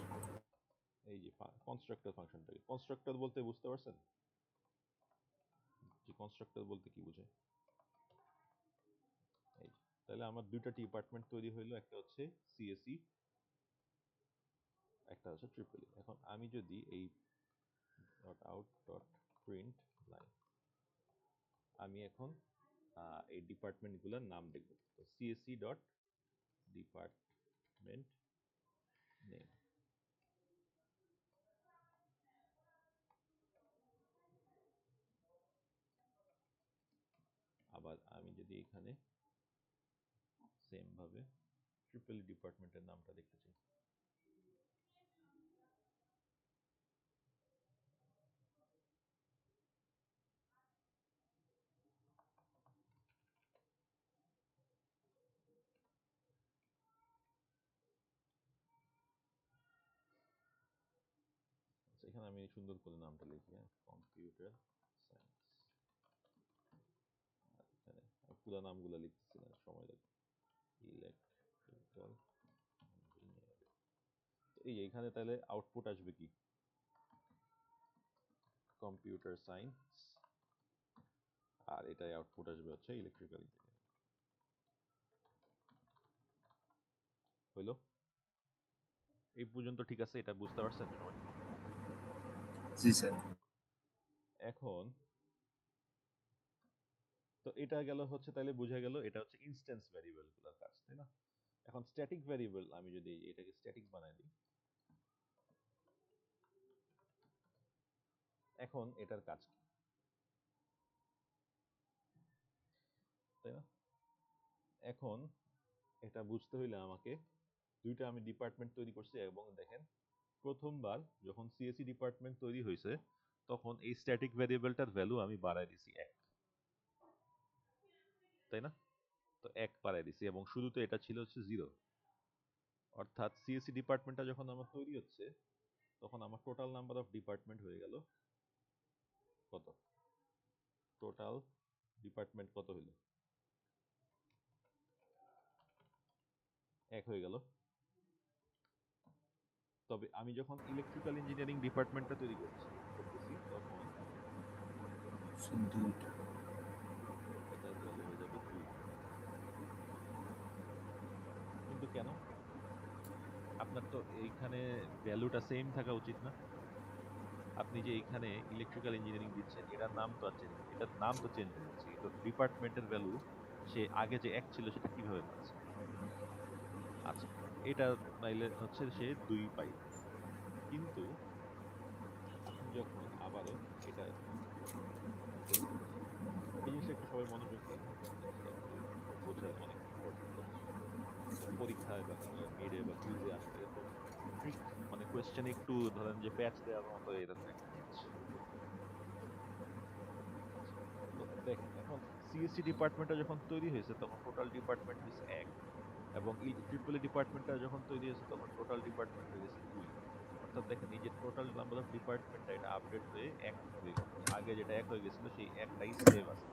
এই যে কনস্ট্রাক্টর ফাংশনটাকে, কনস্ট্রাক্টর বলতে বুঝতে পারছেন যে কনস্ট্রাক্টর বলতে কি বোঝায়? এই তাহলে আমার দুইটা ডিপার্টমেন্ট তৈরি হইলো, একটা হচ্ছে সিএসসি, একটা হচ্ছে ট্রিপল। এখন আমি যদি এই dot out dot print line, আমি এখন এই ডিপার্টমেন্টগুলোর নাম দেখব। তো সিএসসি ডট ডিপার্টমেন্ট নেম, আবার আমি যদি এখানে সেম ভাবে ট্রিপল ডিপার্টমেন্টের নামটা দেখতে চাই, এখানে আমি সুন্দর করে নামটা লিখি, কম্পিউটার সায়েন্স। এখানে পুরো নামগুলো লিখতেছি না, সময় লাগবে। ইলেকট্রিক্যাল ইঞ্জিনিয়ারিং, এই এখানে তাহলে আউটপুট আসবে কি? কম্পিউটার সায়েন্স, আর এটাই আউটপুট আসবে হচ্ছে ইলেকট্রিক্যাল ইঞ্জিনিয়ারিং। হইলো? এই পর্যন্ত ঠিক আছে? এটা বুঝতে পারছেন সবাই? জি স্যার। এখন তো এটা গেল হচ্ছে, তাহলে বোঝা গেল এটা হচ্ছে ইনস্ট্যান্স ভ্যারিয়েবল গুলোর কাজ, তাই না? এখন স্ট্যাটিক ভ্যারিয়েবল, আমি যদি এটাকে স্ট্যাটিক বানাই দিই, এখন এটার কাজ কি, তাই না? এখন এটা বুঝতে হইলে আমাকে দুইটা আমি ডিপার্টমেন্ট তৈরি করছি, এবং দেখেন প্রথমবার যখন সিএসসি ডিপার্টমেন্ট তৈরি হয়েছে তখন এই স্ট্যাটিক ভ্যারিয়েবলটার ভ্যালু আমি বাড়াই দিছি 1, তাই না? তো 1 বাড়াই দিছি, এবং শুরুতে এটা ছিল হচ্ছে 0। অর্থাৎ সিএসসি ডিপার্টমেন্টটা যখন আমার তৈরি হচ্ছে তখন আমার টোটাল নাম্বার অফ ডিপার্টমেন্ট হয়ে গেল কত? টোটাল ডিপার্টমেন্ট কত হইল? 1 হয়ে গেল। তবে আমি যখন ইলেকট্রিক্যাল ইঞ্জিনিয়ারিং ডিপার্টমেন্টটা তৈরি করতেছি তখন এটার ভ্যালু হয়ে যাবে 2। কিন্তু কেন? আপনার তো এইখানে ভ্যালুটা সেম থাকা উচিত না? আপনি যে এইখানে ইলেকট্রিক্যাল ইঞ্জিনিয়ারিং দিচ্ছেন, এটার নাম তো এটার নাম তো চেঞ্জ হয়ে যাচ্ছে, তো ডিপার্টমেন্টের ভ্যালু সে আগে যে 1 ছিল সেটা কিভাবে পাচ্ছে? আচ্ছা, এটা নাইলে হচ্ছে সে 2 পাইল। কিন্তু আপনি যখন জিনিসটা একটু সবাই মনোযোগ দেন, জিনিসটা একটু বোঝা অনেক ইম্পর্টেন্ট হচ্ছে। পরীক্ষায় বা মিডে বা কুইজে আসলে এরকম ট্রিক মানে কোয়েশ্চেন একটু ধরেন যে প্যাচ দেওয়ার মতো এরকম একটা জিনিস। আচ্ছা, তো দেখেন এখন সিএসসি ডিপার্টমেন্টটা যখন তৈরি হয়েছে তখন টোটাল ডিপার্টমেন্ট হয়েছে এক, এবং ট্রিপল ডিপার্টমেন্টটা যখন তৈরি হয়েছে তখন টোটাল ডিপার্টমেন্ট হয়ে গেছে দুই। অর্থাৎ দেখেন এই যে টোটাল নাম্বার অফ ডিপার্টমেন্টটা এটা আপডেট হয়ে এক হয়ে গেছে, আগে যেটা এক হয়ে গেছিল সেই একটাই সেভ আছে।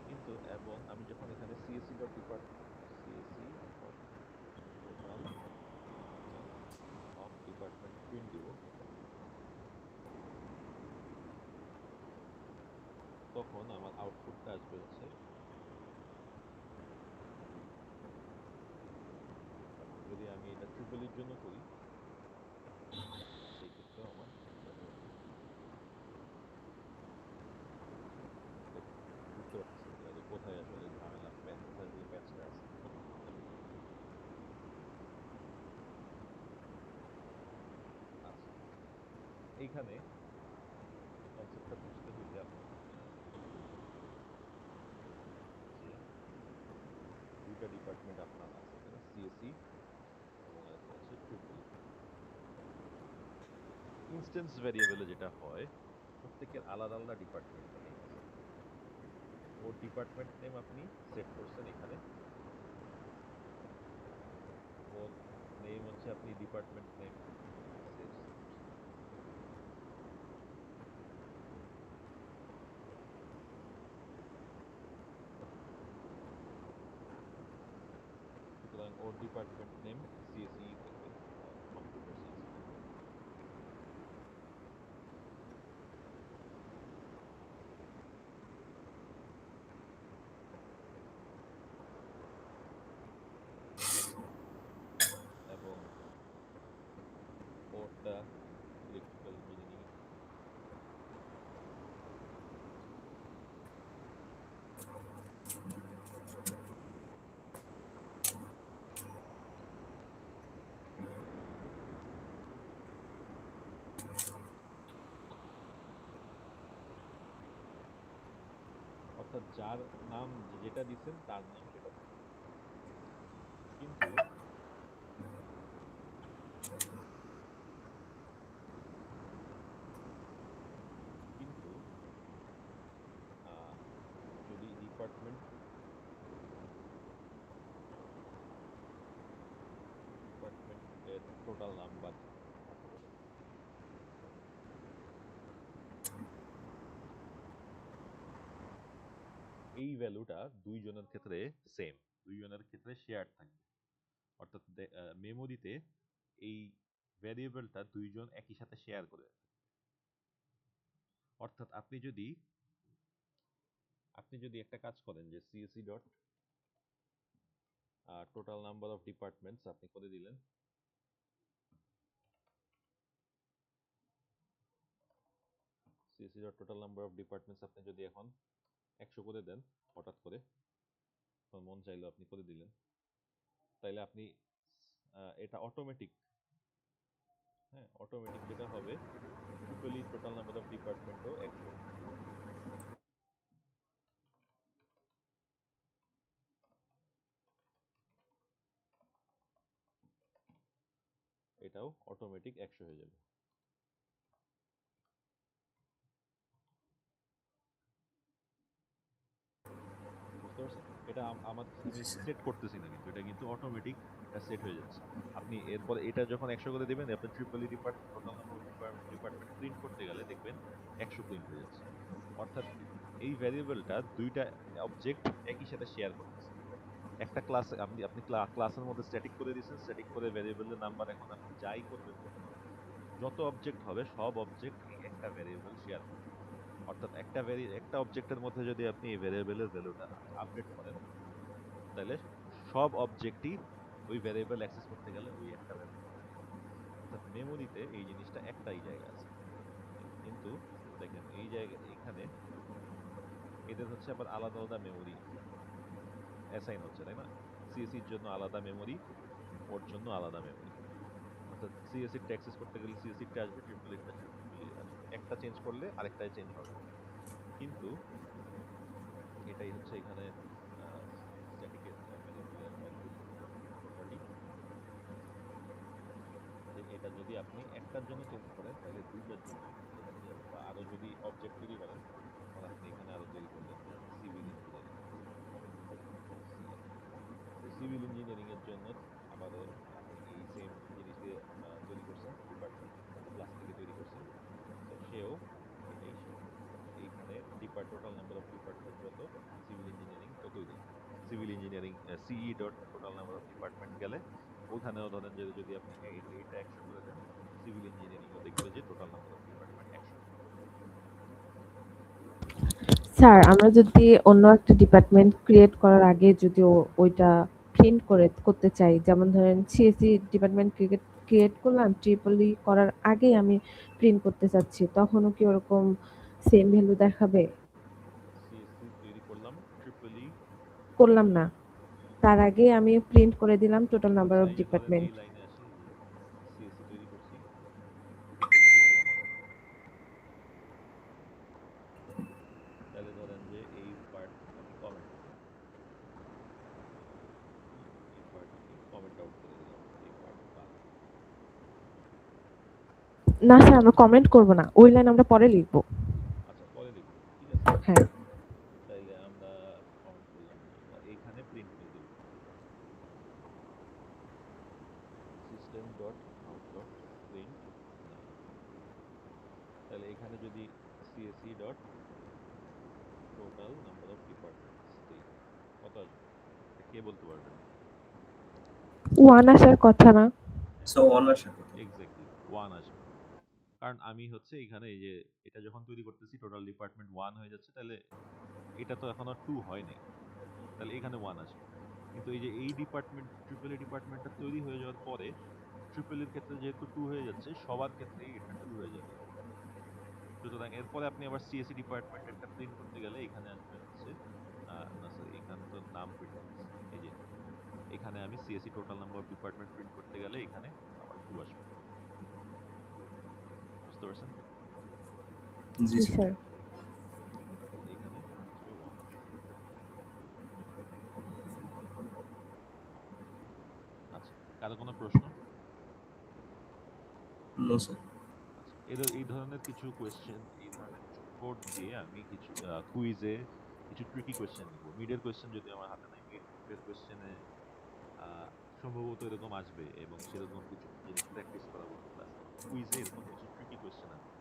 কিন্তু এবং আমি যখন এখানে CSC dot department CSC dot total of department print দিব, তখন আমার আউটপুটটা আসবে হচ্ছে, যদি আমি এটা ট্রিপলির জন্য করি সেই ক্ষেত্রেও আমার দেখা যাবে। দেখুন, বুঝতে পারতেছেন কিনা যে কোথায় আসলে ঝামেলা, কোথায় আসলে প্যাচটা আছে। আচ্ছা, এইখানে কনসেপ্টটা বুঝতে হইলে আপনার যে দুইটা ডিপার্টমেন্ট আপনার আছে এখানে, সিএসসি এবং আরেকটা হচ্ছে ট্রিপলি। ইনস্ট্যান্স ভ্যারিয়েবলে যেটা হয়, প্রত্যেকের আলাদা আলাদা ডিপার্টমেন্ট নেম আছে। ওর ডিপার্টমেন্ট নেম আপনি সেট করছেন এখানে, ওর নেম হচ্ছে আপনি ডিপার্টমেন্ট নেম সেট করছেন। সুতরাং ওর ডিপার্টমেন্ট নেম সিএসই থাকবে, কম্পিউটার সায়েন্স। এবং ওরটা ইলেকট্রিক্যাল ইঞ্জিনিয়ারিং। অর্থাৎ যার নাম যেটা দিচ্ছেন তার নাম সেটা থাকবে। কিন্তু কিন্তু যদি ডিপার্টমেন্টের টোটাল নাম্বার, এই ভ্যালুটা দুইজনের ক্ষেত্রে সেম, দুইজনের ক্ষেত্রে শেয়ার থাকবে। অর্থাৎ মেমোরিতে এই ভ্যারিয়েবলটা দুইজন একই সাথে শেয়ার করে। অর্থাৎ আপনি যদি একটা কাজ করেন যে CSC dot total number of departments আপনি করে দিলেন, CSC dot total number of departments আপনি যদি এখন 100 করে দেন হঠাৎ করে, মন চাইলো আপনি করে দিলেন, তাইলে আপনি এটা অটোমেটিক, হ্যাঁ অটোমেটিক যেটা হবে ট্রিপলি টোটাল নাম্বার অফ ডিপার্টমেন্টও 100, এটাও অটোমেটিক 100 হয়ে যাবে। বুঝতে পারছেন? এটা আমার আমি জি স্যার। সেট করতেছি না, কিন্তু এটা কিন্তু অটোমেটিক সেট হয়ে যাচ্ছে। আপনি এরপরে এটা যখন 100 করে দিবেন, আপনি Tripoli department total number of department print করতে গেলে দেখবেন 100 প্রিন্ট হয়ে যাচ্ছে। অর্থাৎ এই ভ্যারিয়েবলটা দুইটা অবজেক্ট একই সাথে শেয়ার করতেছে। একটা ক্লাসে আপনি ক্লাসের মধ্যে স্ট্যাটিক করে দিয়েছেন, স্ট্যাটিক করে ভ্যারিয়েবলের নাম্বার এখন আপনি যাই করবেন করতে পারেন, যত অবজেক্ট হবে সব অবজেক্ট এই একটা ভ্যারিয়েবল শেয়ার করবে। অর্থাৎ একটা অবজেক্টের মধ্যে যদি আপনি এই ভ্যারিয়েবলের ভ্যালুটা আপডেট করেন, তাহলে সব অবজেক্টই ওই ভ্যারিয়েবল অ্যাক্সেস করতে গেলে ওই একটা ভ্যালু পাবে। অর্থাৎ মেমোরিতে এই জিনিসটা একটাই জায়গা আছে। কিন্তু দেখেন এই জায়গা এখানে এদের হচ্ছে আবার আলাদা আলাদা মেমোরি অ্যাসাইন হচ্ছে, তাই না? সিএসসির জন্য আলাদা মেমোরি, ওর জন্য আলাদা মেমোরি। অর্থাৎ সিএসসিটা অ্যাক্সেস করতে গেলে সিএসসিটা আসবে, ট্রিপল এইটটা ট্রিপল আসবে, একটা চেঞ্জ করলে আরেকটাই চেঞ্জ হবে। কিন্তু আপনি একটার জন্য চেঞ্জ করেন তাহলে দুইটার জন্য চেঞ্জ হয়ে যাবে, বা আরো যদি অবজেক্ট তৈরি করেন তখন আপনি এখানে আরো তৈরি করলেন, যেমন সিভিল ইঞ্জিনিয়ারিং, সিভিল ইঞ্জিনিয়ারিং এর জন্য আবারও আপনি এই সেম জিনিস দিয়ে তৈরি করছেন, ডিপার্টমেন্ট ক্লাস থেকে তৈরি করছেন। তো সেও এটাই শিখবে। এইখানে টোটাল নাম্বার অফ ডিপার্টমেন্ট যত সিভিল ইঞ্জিনিয়ারিং ততই দেয়। সিভিল ইঞ্জিনিয়ারিং সিই dot total number of department গেলে ওখানেও ধরেন যে যদি আপনি এইটা 100 করে দেন, সিভিল ইঞ্জিনিয়ারিংও দেখবে যে total number of department 100। Sir আমরা যদি অন্য একটা ডিপার্টমেন্ট ক্রিয়েট করার আগে যদি ওইটা প্রিন্ট করতে চাই, যেমন ধরেন সিএসসি ডিপার্টমেন্ট ক্রিয়েট করলাম, ট্রিপলি করার আগেই আমি প্রিন্ট করতে চাচ্ছি, তখনও কি ওরকম সেম ভ্যালু দেখাবে? সিএসসি তৈরি করলাম, ট্রিপলি করলাম না, তার আগে আমি প্রিন্ট করে দিলাম টোটাল নাম্বার আচ্ছা, অফ এই যে ধরেন ডিপার্টমেন্ট। এই লাইনে আসি, এই যে সিএসসি তৈরি করছি, ট্রিপল সি করলাম, তাহলে ধরেন যে এই পার্ট আমি কমেন্ট করলাম, এই পার্ট আমি কমেন্ট আউট করে দিলাম, এই পার্ট বাদ। না স্যার, আমরা কমেন্ট করব না, ওই লাইন আমরা পরে লিখবো। আচ্ছা, পরে লিখবো, ঠিক আছে। হ্যাঁ, তাইলে আমরা কমেন্ট করলাম না, আমরা এইখানে প্রিন্ট করে দিব, system dot out dot print নাম। তাহলে এখানে যদি CSC dot total number of departments দেই, কত আসবে এটা কে বলতে পারবেন? ওয়ান আসার কথা না? সো ওয়ান আশা করি। এক্স্যাক্টলি 1 আসবে, কারণ আমি হচ্ছে এখানে এই যে এটা যখন তৈরি করতেছি টোটাল ডিপার্টমেন্ট 1 হয়ে যাচ্ছে, তাহলে এটা তো এখনো 2 হয় নাই, তাহলে এখানে 1 আসবে। কিন্তু এই যে এই ডিপার্টমেন্ট ট্রিপল এ ডিপার্টমেন্টটা তৈরি হয়ে যাওয়ার পরে ট্রিপল এর ক্ষেত্রে যেহেতু 2 হয়ে যাচ্ছে, সবার ক্ষেত্রেই এটা 2 হয়ে যাবে। সুতরাং এরপরে আপনি আবার সিএসসি ডিপার্টমেন্টেরটা প্রিন্ট করতে গেলে এখানে আসবে হচ্ছে না সরি, এখানে তো নাম প্রিন্ট করতেছি, এই যে এখানে আমি CSC total number of department print করতে গেলে এখানে আবার 2 আসবে। বুঝতে পারছেন? জি জি স্যার। স্যার। তাহলে এখানে আসবে 1। আচ্ছা, কারো কোনো প্রশ্ন? No sir. আচ্ছা, এই ধরনের কিছু কোয়েশ্চেন, এই ধরনের কিছু কোড দিয়ে আমি কিছু কুইজে কিছু ট্রিকি কোয়েশ্চেন নিব। মিডের কোয়েশ্চেন যদি আমার হাতে নাই, মিডের কোয়েশ্চেনে সম্ভবত এরকম আসবে এবং সেরকম কিছু জিনিস প্র্যাকটিস করাবো ক্লাসে। কুইজে এরকম কিছু ট্রিকি কোয়েশ্চেন আসবে।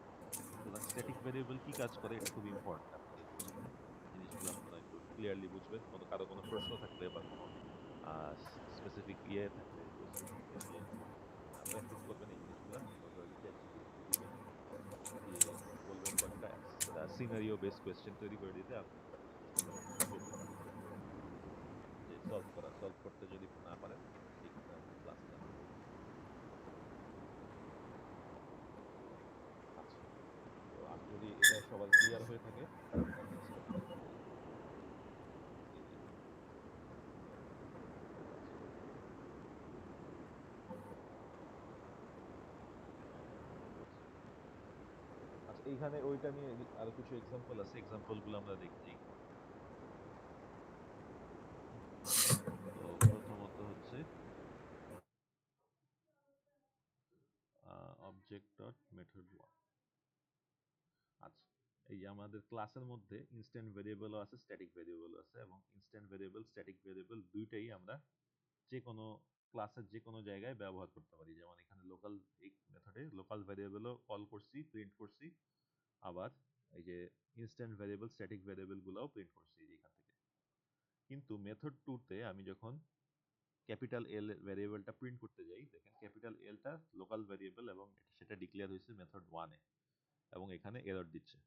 সুতরাং স্ট্যাটিক ভেরিয়েবল কি কাজ করে এটা খুব ইম্পর্টেন্ট আপনাদের জন্য। জিনিসগুলো আপনারা একটু ক্লিয়ারলি বুঝবেন। কারো কোনো প্রশ্ন থাকলে বা কোনো স্পেসিফিক ইয়ে থাকলে, কোয়েশ্চেন থাকলে যে প্র্যাকটিস করবেন এই জিনিসগুলো, পার্টিকুলারলি চ্যাট জিপিটিতে দিবেন, দিয়ে বলবেন কয়েকটা সিনারিও বেস কোয়েশ্চেন তৈরি করে দিতে, আপনি চেষ্টা করবেন বেসিক যে সলভ করতে যদি না পারেন সেই ক্ষেত্রে আপনি ক্লাস নেন। আচ্ছা, তো আমি যদি এটা সবার ক্লিয়ার হয়ে থাকে আমরা নেক্সট টপিকে চলে যাই। এই যে আচ্ছা, করছি। আচ্ছা, এইখানে ওইটা নিয়ে আরো কিছু এক্সাম্পল আছে, এক্সাম্পল গুলো আমরা দেখে যাই। তো প্রথমত হচ্ছে অবজেক্ট ডট মেথড 1। আচ্ছা, এই যে আমাদের ক্লাসের মধ্যে ইনস্ট্যান্ট ভেরিয়েবলও আছে, স্ট্যাটিক ভেরিয়েবলও আছে, এবং ইনস্ট্যান্ট ভেরিয়েবল স্ট্যাটিক ভেরিয়েবল দুইটাই আমরা যে কোনো ক্লাসের যে কোনো জায়গায় ব্যবহার করতে পারি। যেমন এখানে লোকাল, এই মেথডে লোকাল ভেরিয়েবলও কল করছি, প্রিন্ট করছি, আবার এই যে ইনস্ট্যান্ট ভেরিয়েবল স্ট্যাটিক ভেরিয়েবল গুলোও প্রিন্ট করছি এখান থেকে। কিন্তু মেথড 2 তে আমি যখন ক্যাপিটাল এল ভেরিয়েবলটা প্রিন্ট করতে যাই, দেখেন ক্যাপিটাল এলটা লোকাল ভেরিয়েবল এবং সেটা ডিক্লেয়ার হয়েছে মেথড 1 এ, এবং এখানে এরর দিচ্ছে।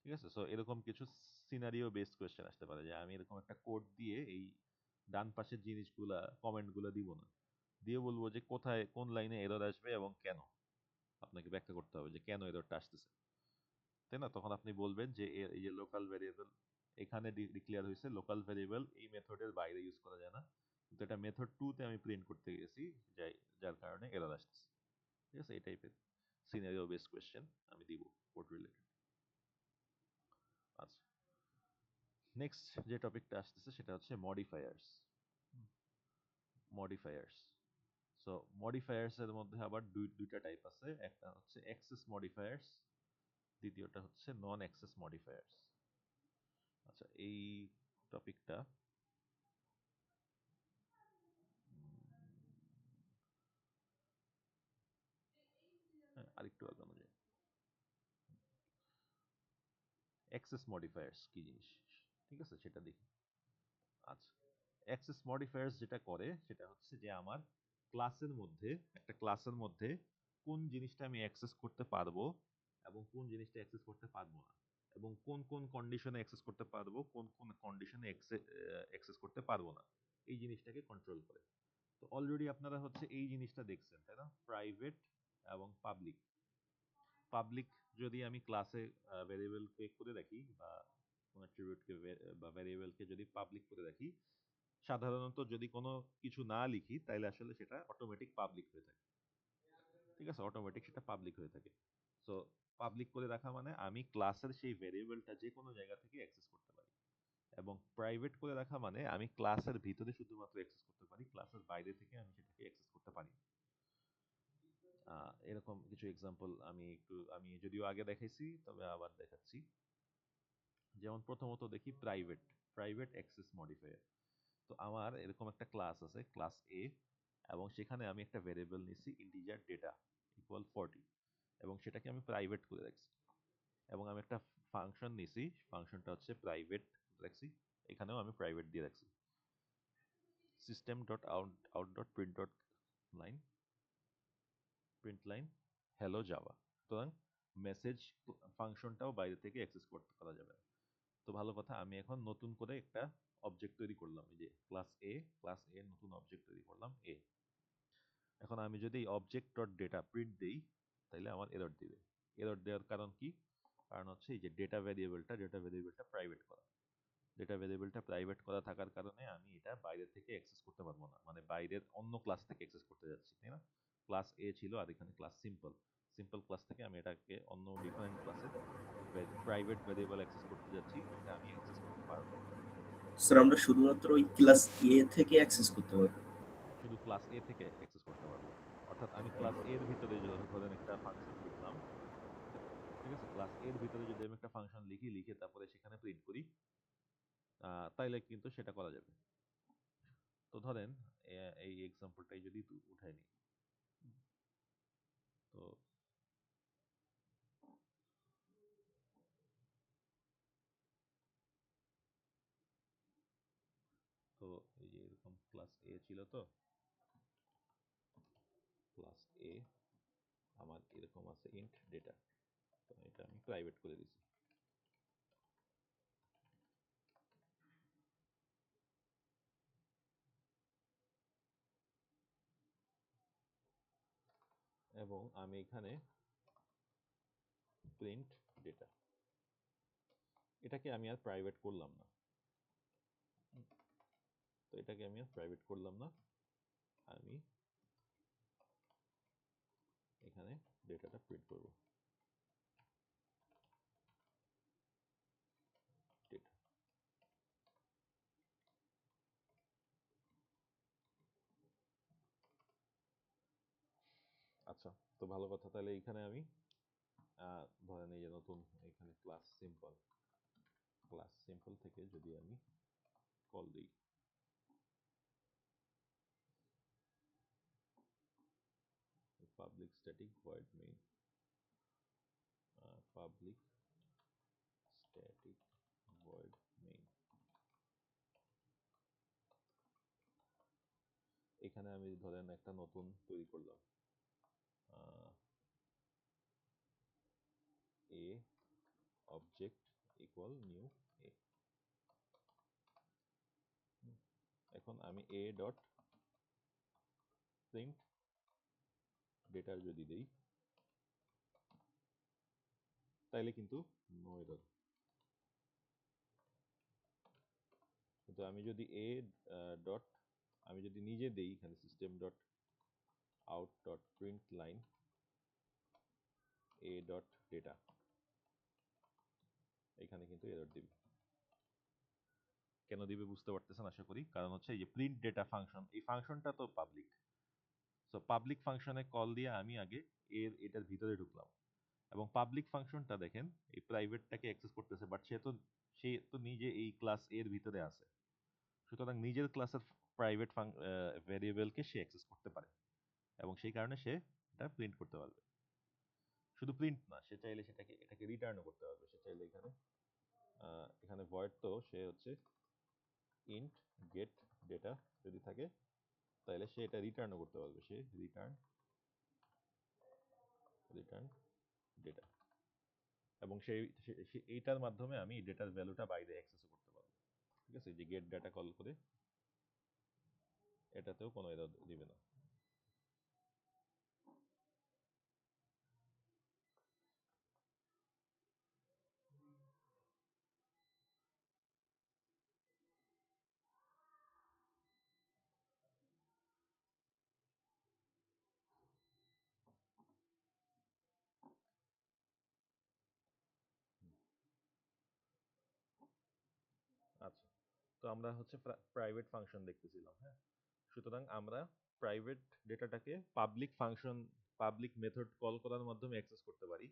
ঠিক আছে, সো এরকম কিছু সিনারিও বেসড কোয়েশ্চেন আসতে পারে যে আমি এরকম একটা কোড দিয়ে এই ডান পাশের জিনিসগুলা কমেন্টগুলো দিব না, দিয়ে বলবো যে কোথায় কোন লাইনে এরর আসবে এবং কেন, আপনাকে ব্যাখ্যা করতে হবে যে কেন এররটা আসতেছে, তাই না? তখন আপনি বলবেন যে এই যে লোকাল ভেরিয়েবল এখানে ডিক্লেয়ার হয়েছে, লোকাল ভেরিয়েবল এই মেথডের বাইরে ইউজ করা যায় না, কিন্তু এটা মেথড 2 তে আমি প্রিন্ট করতে গেছি, যার কারণে এরর আসছে। ঠিক আছে, এই টাইপের সিনারিও বেসড কোয়েশ্চেন আমি দিব কোড রিলেটেড। আচ্ছা, নেক্সট যে টপিকটা আসতেছে সেটা হচ্ছে মডিফায়ার্স। মডিফায়ার্স, সো মডিফায়ার্স এর মধ্যে আবার দুইটা টাইপ আছে, একটা হচ্ছে অ্যাক্সেস মডিফায়ার্স, দ্বিতীয়টা হচ্ছে নন অ্যাক্সেস মডিফায়ার্স। আচ্ছা, এই টপিকটা আরেকটু আগানো যায়। অ্যাক্সেস মডিফায়ার্স কি জিনিস, ঠিক আছে, সেটা দেখি। আচ্ছা, অ্যাক্সেস মডিফায়ার্স যেটা করে সেটা হচ্ছে যে আমার একটা ক্লাসের মধ্যে কোন জিনিসটা আমি অ্যাক্সেস করতে পারবো এবং কোন জিনিসটা অ্যাক্সেস করতে পারবো না, এবং কোন কোন কন্ডিশনে অ্যাক্সেস করতে পারবো, কোন কোন কন্ডিশনে অ্যাক্সেস করতে পারবো না, এই জিনিসটাকে কন্ট্রোল করে। তো অলরেডি আপনারা হচ্ছে এই জিনিসটা দেখছেন, তাই না? প্রাইভেট এবং পাবলিক। পাবলিক যদি আমি ক্লাসে ভেরিয়েবলকে করে রাখি বা কোন অ্যাট্রিবিউটকে বা ভেরিয়েবলকে যদি পাবলিক করে রাখি, সাধারণত যদি কোনো কিছু না লিখি তাহলে আসলে সেটা অটোমেটিক পাবলিক হয়ে থাকে, ঠিক আছে, অটোমেটিক সেটা পাবলিক হয়ে থাকে। সো পাবলিক করে রাখা মানে আমি ক্লাসের সেই ভেরিয়েবলটা যে কোনো জায়গা থেকে অ্যাক্সেস করতে পারি, এবং প্রাইভেট করে রাখা মানে আমি ক্লাসের ভিতরে শুধুমাত্র অ্যাক্সেস করতে পারি, ক্লাসের বাইরে থেকে আমি সেটাকে অ্যাক্সেস করতে পারি না। এরকম কিছু এক্সাম্পল আমি যদিও আগে দেখাইছি, তবে আবার দেখাচ্ছি। যেমন প্রথমত দেখি প্রাইভেট প্রাইভেট অ্যাক্সেস মডিফায়ার। তো আমার এরকম একটা ক্লাস আছে, ক্লাস এ, এবং সেখানে আমি একটা ভেরিয়েবল নিছি ইন্টিজার ডেটা ইকুয়াল 40, এবং সেটাকে আমি প্রাইভেট করে রাখছি, এবং আমি একটা ফাংশন নিছি, ফাংশনটা হচ্ছে প্রাইভেট রাখছি, এখানেও আমি প্রাইভেট দিয়ে রাখছি, system dot out dot print dot line print line hello Java. সুতরাং মেসেজ ফাংশনটাও বাইরে থেকে অ্যাক্সেস করা যাবে না। তো ভালো কথা, আমি এখন নতুন করে একটা অবজেক্ট তৈরি করলাম, এই যে ক্লাস এ নতুন অবজেক্ট তৈরি করলাম এ। এখন আমি যদি এই অবজেক্ট ডট ডেটা প্রিন্ট দেই তাহলে আমার এরর দিবে। এরর দেওয়ার কারণ কি? কারণ হচ্ছে এই যে ডেটা ভেরিয়েবলটা প্রাইভেট করা। ডেটা ভেরিয়েবলটা প্রাইভেট করা থাকার কারণে আমি এটা বাইরে থেকে অ্যাক্সেস করতে পারবো না, মানে বাইরের অন্য ক্লাস থেকে অ্যাক্সেস করতে যাচ্ছি, তাই না? ক্লাস এ ছিল আর এখানে ক্লাস সিম্পল ক্লাস থেকে আমি এটাকে অন্য ডিফারেন্ট ক্লাসের প্রাইভেট ভেরিয়েবল অ্যাক্সেস করতে যাচ্ছি, এটা আমি অ্যাক্সেস করতে পারবো না। স্যার আমরা শুধুমাত্র ওই ক্লাস এ থেকে অ্যাক্সেস করতে পারবো। শুধু ক্লাস এ থেকে অ্যাক্সেস করতে পারবো, অর্থাৎ আমি ক্লাস এর ভিতরে ধরেন একটা ফাংশন লিখলাম, ঠিক আছে, ক্লাস এর ভিতরে যদি আমি একটা ফাংশন লিখে তারপরে সেখানে প্রিন্ট করি, তাইলে কিন্তু সেটা করা যাবে। তো ধরেন এই এক্সাম্পলটাই যদি উঠাই নিই, তো তো এই যে এরকম ক্লাস এ ছিল, তো ক্লাস এ আমার এরকম আছে ইন্ট ডেটা, তো এটা আমি প্রাইভেট করে দিছি। এবং আমি এখানে প্রিন্ট ডেটা, এটাকে আমি আর প্রাইভেট করলাম না, তো এটাকে আমি আর প্রাইভেট করলাম না, আমি এখানে ডেটাটা প্রিন্ট করব, ডেটা। আচ্ছা, তো ভালো কথা, তাহলে এখানে আমি ধরেন এই যে নতুন এখানে ক্লাস সিম্পল থেকে যদি আমি কল দিই, public static void main, public static void main, এখানে আমি ধরেন একটা নতুন তৈরি করলাম, এ অবজেক্ট ইকুয়াল নিউ এ। এখন আমি এ ডট প্রিন্ট ডেটা যদি দেই তাইলে কিন্তু নো এরর। কিন্তু আমি যদি ডট আমি যদি নিজে দেই এখানে system dot out dot print line A dot data, এখানে কিন্তু এরর দিবে। কেন দিবে বুঝতে পারতেছেন আশা করি, কারণ হচ্ছে এই যে প্রিন্ট ডেটা ফাংশন, এই ফাংশনটা তো পাবলিক, সো পাবলিক ফাংশনে কল দিয়ে আমি আগে এটার ভিতরে ঢুকলাম, এবং পাবলিক ফাংশনটা দেখেন এই প্রাইভেটটাকে অ্যাক্সেস করতেছে, বাট সে তো নিজে এই ক্লাস এর ভিতরে আছে, সুতরাং নিজের ক্লাসের প্রাইভেট ভ্যারিয়েবলকে সে অ্যাক্সেস করতে পারে, এবং সেই কারণে সে এটা প্রিন্ট করতে পারবে। শুধু প্রিন্ট না, সে চাইলে এটাকে রিটার্নও করতে পারবে। সে চাইলে এখানে ভয়েড, তো সে হচ্ছে ইন্ট গেট ডেটা যদি থাকে তাহলে সে এটা রিটার্নও করতে পারবে, সে রিটার্ন ডেটা, এবং এইটার মাধ্যমে আমি ডেটার ভ্যালুটা বাইরে অ্যাক্সেসও করতে পারবো। ঠিক আছে, যে গেট ডেটা কল করে এটাতেও কোনো এরর দিবে না। আচ্ছা, তো আমরা হচ্ছে প্রাইভেট ফাংশন দেখতেছিলাম। হ্যাঁ, সুতরাং আমরা প্রাইভেট ডেটাটাকে পাবলিক মেথড কল করার মাধ্যমে অ্যাক্সেস করতে পারি,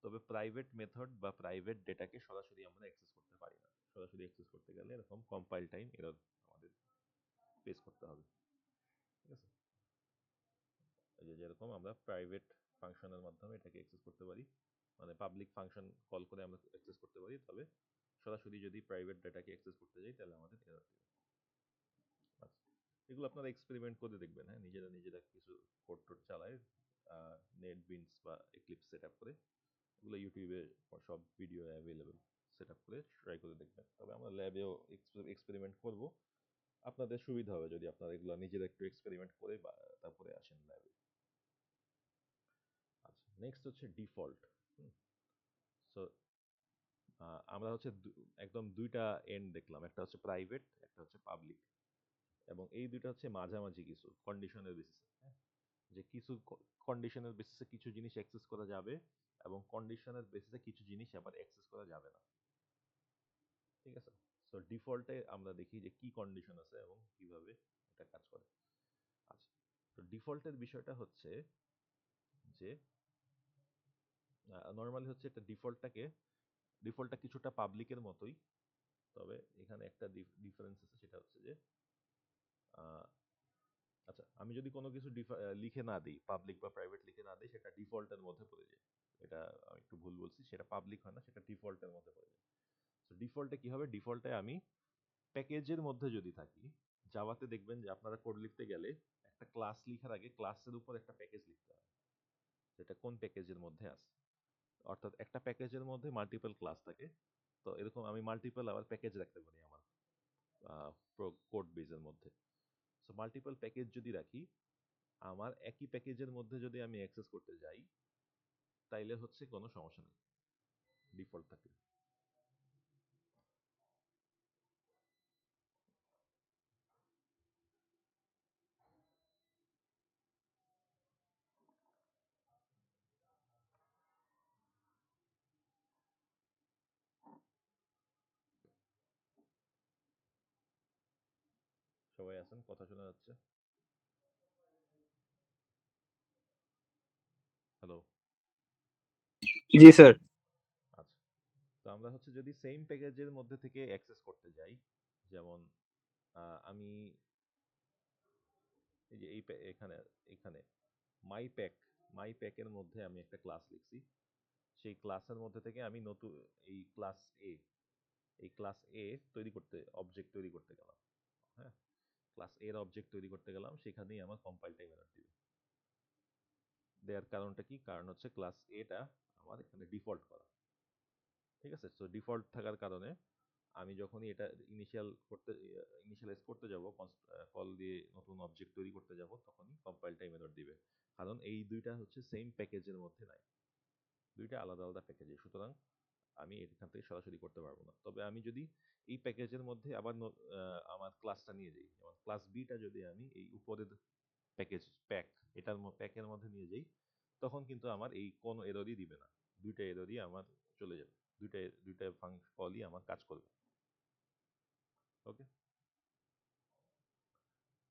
তবে প্রাইভেট মেথড বা প্রাইভেট ডেটাকে সরাসরি আমরা অ্যাক্সেস করতে পারি না। সরাসরি অ্যাক্সেস করতে গেলে এরকম কম্পাইল টাইম এরর আমাদের ফেস করতে হবে। ঠিক আছে, এই যে যেরকম আমরা প্রাইভেট ফাংশনের মাধ্যমে এটাকে অ্যাক্সেস করতে পারি, মানে পাবলিক ফাংশন কল করে আমরা অ্যাক্সেস করতে পারি, তবে সরাসরি যদি প্রাইভেট ডেটাকে অ্যাক্সেস করতে যাই তাহলে আমাদের এরর দিবে। আচ্ছা, এগুলো আপনারা এক্সপেরিমেন্ট করে দেখবেন। হ্যাঁ, নিজেরা কিছু কোড টোড চালায়, নেট বিনস বা এক্লিপস সেট আপ করে, এগুলো ইউটিউবে সব ভিডিও অ্যাভেলেবেল, সেট আপ করে ট্রাই করে দেখবেন। তবে আমরা ল্যাবেও এক্সপেরিমেন্ট করব, আপনাদের সুবিধা হবে যদি আপনারা এগুলো নিজেরা একটু এক্সপেরিমেন্ট করে বা তারপরে আসেন ল্যাবে। আচ্ছা, নেক্সট হচ্ছে ডিফল্ট। সো আমরা হচ্ছে একদম দুইটা এন্ড দেখলাম, একটা হচ্ছে প্রাইভেট, একটা হচ্ছে পাবলিক, এবং এই দুইটা হচ্ছে মাঝামাঝি কিছু কন্ডিশনের বেসিসে। হ্যাঁ, যে কিছু কন্ডিশনের বেসিসে কিছু জিনিস অ্যাক্সেস করা যাবে, এবং কন্ডিশনের বেসিসে কিছু জিনিস আবার অ্যাক্সেস করা যাবে না। ঠিক আছে, সো ডিফল্টে আমরা দেখি যে কি কন্ডিশন আছে এবং কিভাবে এটা কাজ করে। আচ্ছা, তো ডিফল্টের বিষয়টা হচ্ছে যে নর্মালি হচ্ছে এটা ডিফল্টটা কিছুটা পাবলিকের মতোই, তবে এখানে একটা ডিফারেন্স আছে, সেটা হচ্ছে যে আচ্ছা, আমি যদি কোনো কিছু লিখে না দিই, পাবলিক বা প্রাইভেট লিখে না দিই, সেটা ডিফল্টের মধ্যে পড়ে যায়। এটা আমি একটু ভুল বলছি, সেটা পাবলিক হয় না, সেটা ডিফল্টের মধ্যে পড়ে যায়। তো ডিফল্টে কি হবে, ডিফল্টে আমি প্যাকেজের মধ্যে যদি থাকি, জাভাতে দেখবেন যে আপনারা কোড লিখতে গেলে একটা ক্লাস লিখার আগে ক্লাসের উপর একটা প্যাকেজ লিখতে হয়, সেটা কোন প্যাকেজের মধ্যে আছে। অর্থাৎ একটা প্যাকেজের মধ্যে মাল্টিপল ক্লাস থাকে, তো এরকম আমি মাল্টিপল আবার প্যাকেজ রাখতে পারি আমার কোড বেজের মধ্যে। সো মাল্টিপল প্যাকেজ যদি রাখি, আমার একই প্যাকেজের মধ্যে যদি আমি অ্যাক্সেস করতে যাই তাইলে হচ্ছে কোনো সমস্যা নেই ডিফল্ট থাকলে। সবাই আছেন, কথা শোনা যাচ্ছে? হ্যালো। জি স্যার। আচ্ছা, তো আমরা হচ্ছে যদি সেম প্যাকেজের মধ্যে থেকে অ্যাক্সেস করতে যাই, যেমন আমি এই যে এখানে এখানে মাই প্যাকের মধ্যে আমি একটা ক্লাস লিখছি, সেই ক্লাসের মধ্যে থেকে আমি নতুন এই ক্লাস এ অবজেক্ট তৈরি করতে গেলাম। হ্যাঁ, ক্লাস এর অবজেক্ট তৈরি করতে গেলাম, সেখানেই আমার কম্পাইল টাইম এরর দিবে। দেওয়ার কারণটা কি, কারণ হচ্ছে ক্লাস এটা আমার এখানে ডিফল্ট করা। ঠিক আছে, সো ডিফল্ট থাকার কারণে আমি যখনই এটা ইনিশিয়ালাইজ করতে যাব, কল দিয়ে নতুন অবজেক্ট তৈরি করতে যাব, তখনই কম্পাইল টাইম এরর দিবে, কারণ এই দুইটা হচ্ছে সেম প্যাকেজের মধ্যে নাই, দুইটা আলাদা আলাদা প্যাকেজে, সুতরাং আমি এখান থেকে সরাসরি করতে পারবো না। তবে আমি যদি এই প্যাকেজের মধ্যে আবার আমার ক্লাসটা নিয়ে যাই, যেমন ক্লাস বিটা যদি আমি এই উপরের প্যাকের মধ্যে নিয়ে যাই, তখন কিন্তু আমার এই কোনো এররই দিবে না, দুইটা এররই আমার চলে যাবে, দুইটা কলই আমার কাজ করবে। ওকে,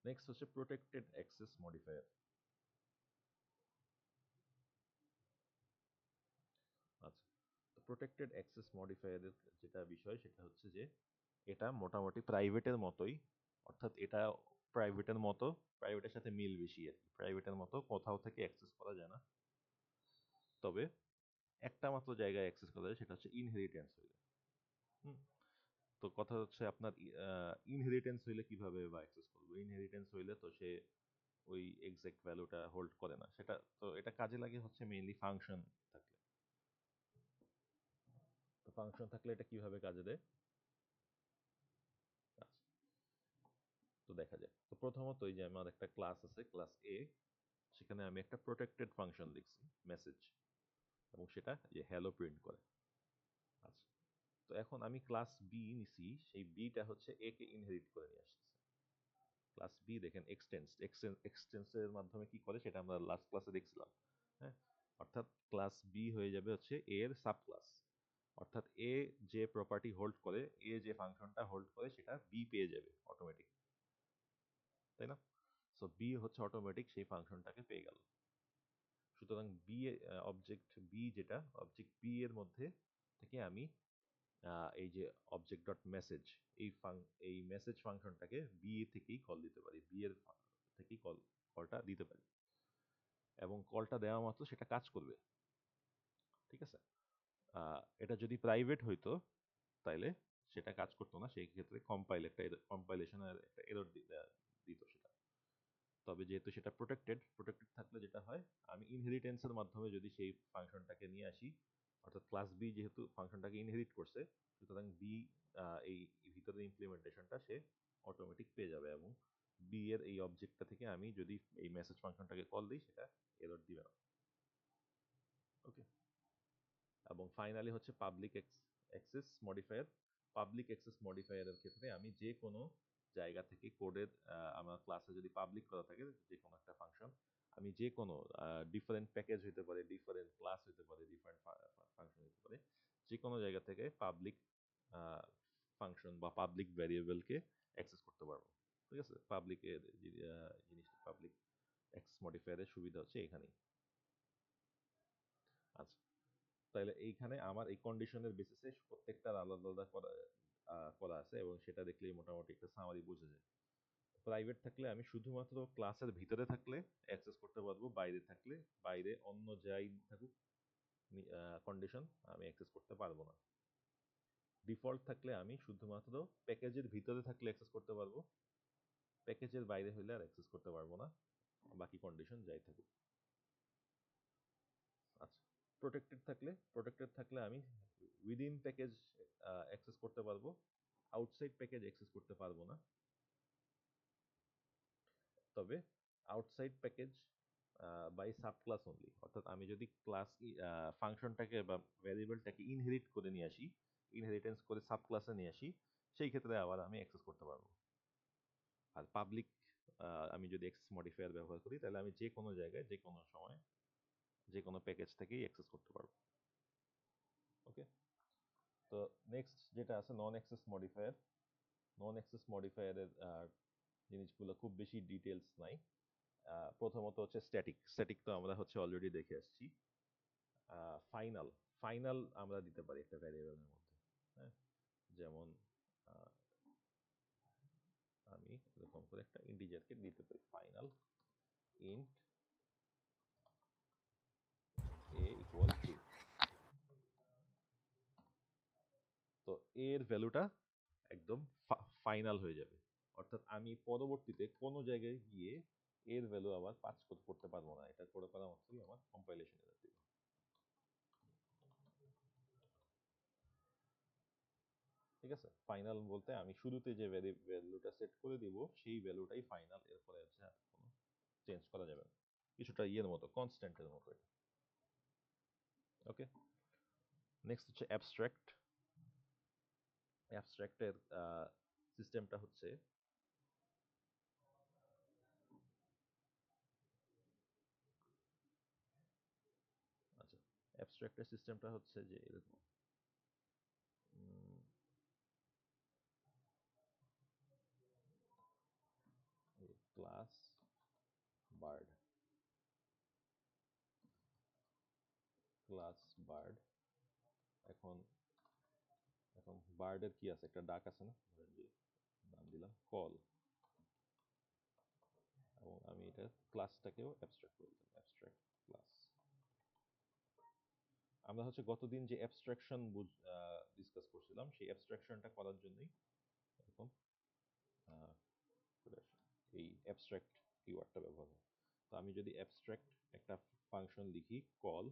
নেক্সট হচ্ছে protected access modifier. Protected access মডিফায়ারের যেটা বিষয় সেটা হচ্ছে যে এটা মোটামুটি প্রাইভেটের মতোই, অর্থাৎ এটা প্রাইভেটের মতো, প্রাইভেটের সাথে মিল বেশি আর কি। প্রাইভেটের মতো কোথাও থেকে অ্যাক্সেস করা যায় না, তবে একটা মাত্র জায়গায় অ্যাক্সেস করা যায়, সেটা হচ্ছে ইনহেরিটেন্স হইলে। তো কথা হচ্ছে আপনার ইনহেরিটেন্স হইলে কিভাবে বা অ্যাক্সেস করবো? ইনহেরিটেন্স হইলে তো সে ওই এক্সাক্ট ভ্যালুটা হোল্ড করে না, সেটা তো এটা কাজে লাগে হচ্ছে মেইনলি ফাংশন থাকলে। তো ফাংশন থাকলে এটা কিভাবে কাজে দেয় আচ্ছা, তো দেখা যায়। তো প্রথমত এই যে আমার একটা ক্লাস আছে, ক্লাস এ, সেখানে আমি একটা প্রোটেক্টেড ফাংশন লিখছি মেসেজ, এবং সেটা যে হ্যালো প্রিন্ট করে। আচ্ছা, তো এখন আমি ক্লাস বি নিছি, সেই বিটা হচ্ছে এ কে ইনহেরিট করে নিয়ে আসছে। ক্লাস বি দেখেন এক্সটেন্সের মাধ্যমে কি করে সেটা আমরা লাস্ট ক্লাসে দেখছিলাম। হ্যাঁ, অর্থাৎ ক্লাস বি হয়ে যাবে হচ্ছে এ এর সাব ক্লাস, অর্থাৎ এ যে প্রপার্টি হোল্ড করে, এ যে ফাংশনটা হোল্ড করে সেটা বি পেয়ে যাবে অটোমেটিক, তাই না? সো বি হচ্ছে অটোমেটিক সেই ফাংশনটাকে পেয়ে গেল। সুতরাং বি অবজেক্ট বি, যেটা অবজেক্ট বি এর মধ্যে থেকে আমি এই যে অবজেক্ট ডট মেসেজ, এই মেসেজ ফাংশনটাকে বি থেকেই কল দিতে পারি, বি এর থেকেই কলটা দিতে পারি, এবং কলটা দেওয়া মাত্র সেটা কাজ করবে। ঠিক আছে, এটা যদি প্রাইভেট হইতো তাইলে সেটা কাজ করতো না, সেই ক্ষেত্রে কম্পাইলেশনের একটা এরর দিত সেটা। তবে যেহেতু সেটা প্রোটেক্টেড থাকলে যেটা হয়, আমি ইনহেরিটেন্সের মাধ্যমে যদি সেই ফাংশনটাকে নিয়ে আসি, অর্থাৎ ক্লাস বি যেহেতু ফাংশনটাকে ইনহেরিট করছে, সুতরাং বি এই ভিতরের ইমপ্লিমেন্টেশনটা সে অটোমেটিক পেয়ে যাবে, এবং বি এর এই অবজেক্টটা থেকে আমি যদি এই মেসেজ ফাংশনটাকে কল দিই সেটা এরর দিবে না। ওকে, এবং ফাইনালি হচ্ছে public access modifier. Public access মডিফায়ারের ক্ষেত্রে আমি যে কোনো জায়গা থেকে কোডের, আমার ক্লাসে যদি পাবলিক করা থাকে যে কোনো একটা ফাংশন, আমি যে কোনো ডিফারেন্ট প্যাকেজ হতে পারে, ডিফারেন্ট ক্লাস হতে পারে, ডিফারেন্ট ফাংশন হতে পারে, যে কোনো জায়গা থেকে পাবলিক ফাংশন বা পাবলিক ভ্যারিয়েবলকে অ্যাক্সেস করতে পারবো। ঠিক আছে, পাবলিকের জিনিসটা, পাবলিক অ্যাক্সেস মডিফায়ারের সুবিধা হচ্ছে এখানেই। আচ্ছা, তাহলে এইখানে আমার এই কন্ডিশনের বেসিসে প্রত্যেকটার আলাদা আলাদা করা আছে, এবং সেটা দেখলেই মোটামুটি একটা সামারি বোঝা যায়। প্রাইভেট থাকলে আমি শুধুমাত্র ক্লাসের ভিতরে থাকলে অ্যাক্সেস করতে পারবো, বাইরে থাকলে, বাইরে অন্য যাই থাকুক কন্ডিশন, আমি অ্যাক্সেস করতে পারবো না। ডিফল্ট থাকলে আমি শুধুমাত্র প্যাকেজের ভিতরে থাকলে অ্যাক্সেস করতে পারবো, প্যাকেজের বাইরে হইলে আর অ্যাক্সেস করতে পারবো না, বাকি কন্ডিশন যাই থাকুক। আচ্ছা, প্রোটেক্টেড থাকলে আমি উইদিন প্যাকেজ অ্যাক্সেস করতে পারবো, আউটসাইড প্যাকেজ অ্যাক্সেস করতে পারবো না। তবে outside package by sub class only, অর্থাৎ আমি যদি ক্লাস ফাংশনটাকে বা ভ্যারিয়েবলটাকে ইনহেরিট করে নিয়ে আসি, ইনহেরিটেন্স করে সাব ক্লাসে নিয়ে আসি, সেই ক্ষেত্রে আবার আমি অ্যাক্সেস করতে পারবো। আর পাবলিক আমি যদি অ্যাক্সেস মডিফায়ার ব্যবহার করি, তাহলে আমি যে কোনো জায়গায়, যে কোনো সময়, যে কোনো প্যাকেজ থেকেই অ্যাক্সেস করতে পারবো। ওকে, তো নেক্সট যেটা আছে নন অ্যাক্সেস মডিফায়ার। নন অ্যাক্সেস মডিফায়ারের জিনিসগুলো খুব বেশি ডিটেলস নাই। প্রথমত হচ্ছে স্ট্যাটিক তো আমরা হচ্ছে অলরেডি দেখে আসছি। ফাইনাল আমরা দিতে পারি একটা ভ্যারিয়েবলের মধ্যে। হ্যাঁ, যেমন আমি এরকম করে একটা ইন্টিজারকে দিতে পারি, final int a equal to. তো এর ভ্যালুটা একদম ফাইনাল হয়ে যাবে, অর্থাৎ আমি পরবর্তীতে কোনো জায়গায় গিয়ে এর ভ্যালু আবার পাস করতে পারবো না, এটা করে করা মাত্রই আমার কম্পাইলেশন এরর দিবে। ঠিক আছে, ফাইনাল বলতে আমি শুরুতে যে ভ্যালুটা সেট করে দিব সেই ভ্যালুটাই ফাইনাল, এরপরে হচ্ছে আর কোনো চেঞ্জ করা যাবে না, কিছুটা ইয়ের মতো, কনস্ট্যান্টের মতো। ওকে, নেক্সট হচ্ছে অ্যাবস্ট্রাক্টের সিস্টেমটা হচ্ছে আচ্ছা, অ্যাবস্ট্রাক্টের সিস্টেমটা হচ্ছে যে এরকম, ক্লাস বার্ড এখন এখন বার্ডের কি আছে, একটা ডাক আছে না, ধরেন যে নাম দিলাম কল, এবং আমি এটা ক্লাসটাকেও অ্যাবস্ট্রাক্ট করে দিলাম, অ্যাবস্ট্রাক্ট ক্লাস। আমরা হচ্ছে গতদিন যে অ্যাবস্ট্রাকশন ডিসকাস করছিলাম, সেই অ্যাবস্ট্রাকশনটা করার জন্যই এরকম এই অ্যাবস্ট্রাক্ট কিওয়ার্ডটা ব্যবহার হয়। তো আমি যদি অ্যাবস্ট্রাক্ট একটা ফাংশন লিখি কল,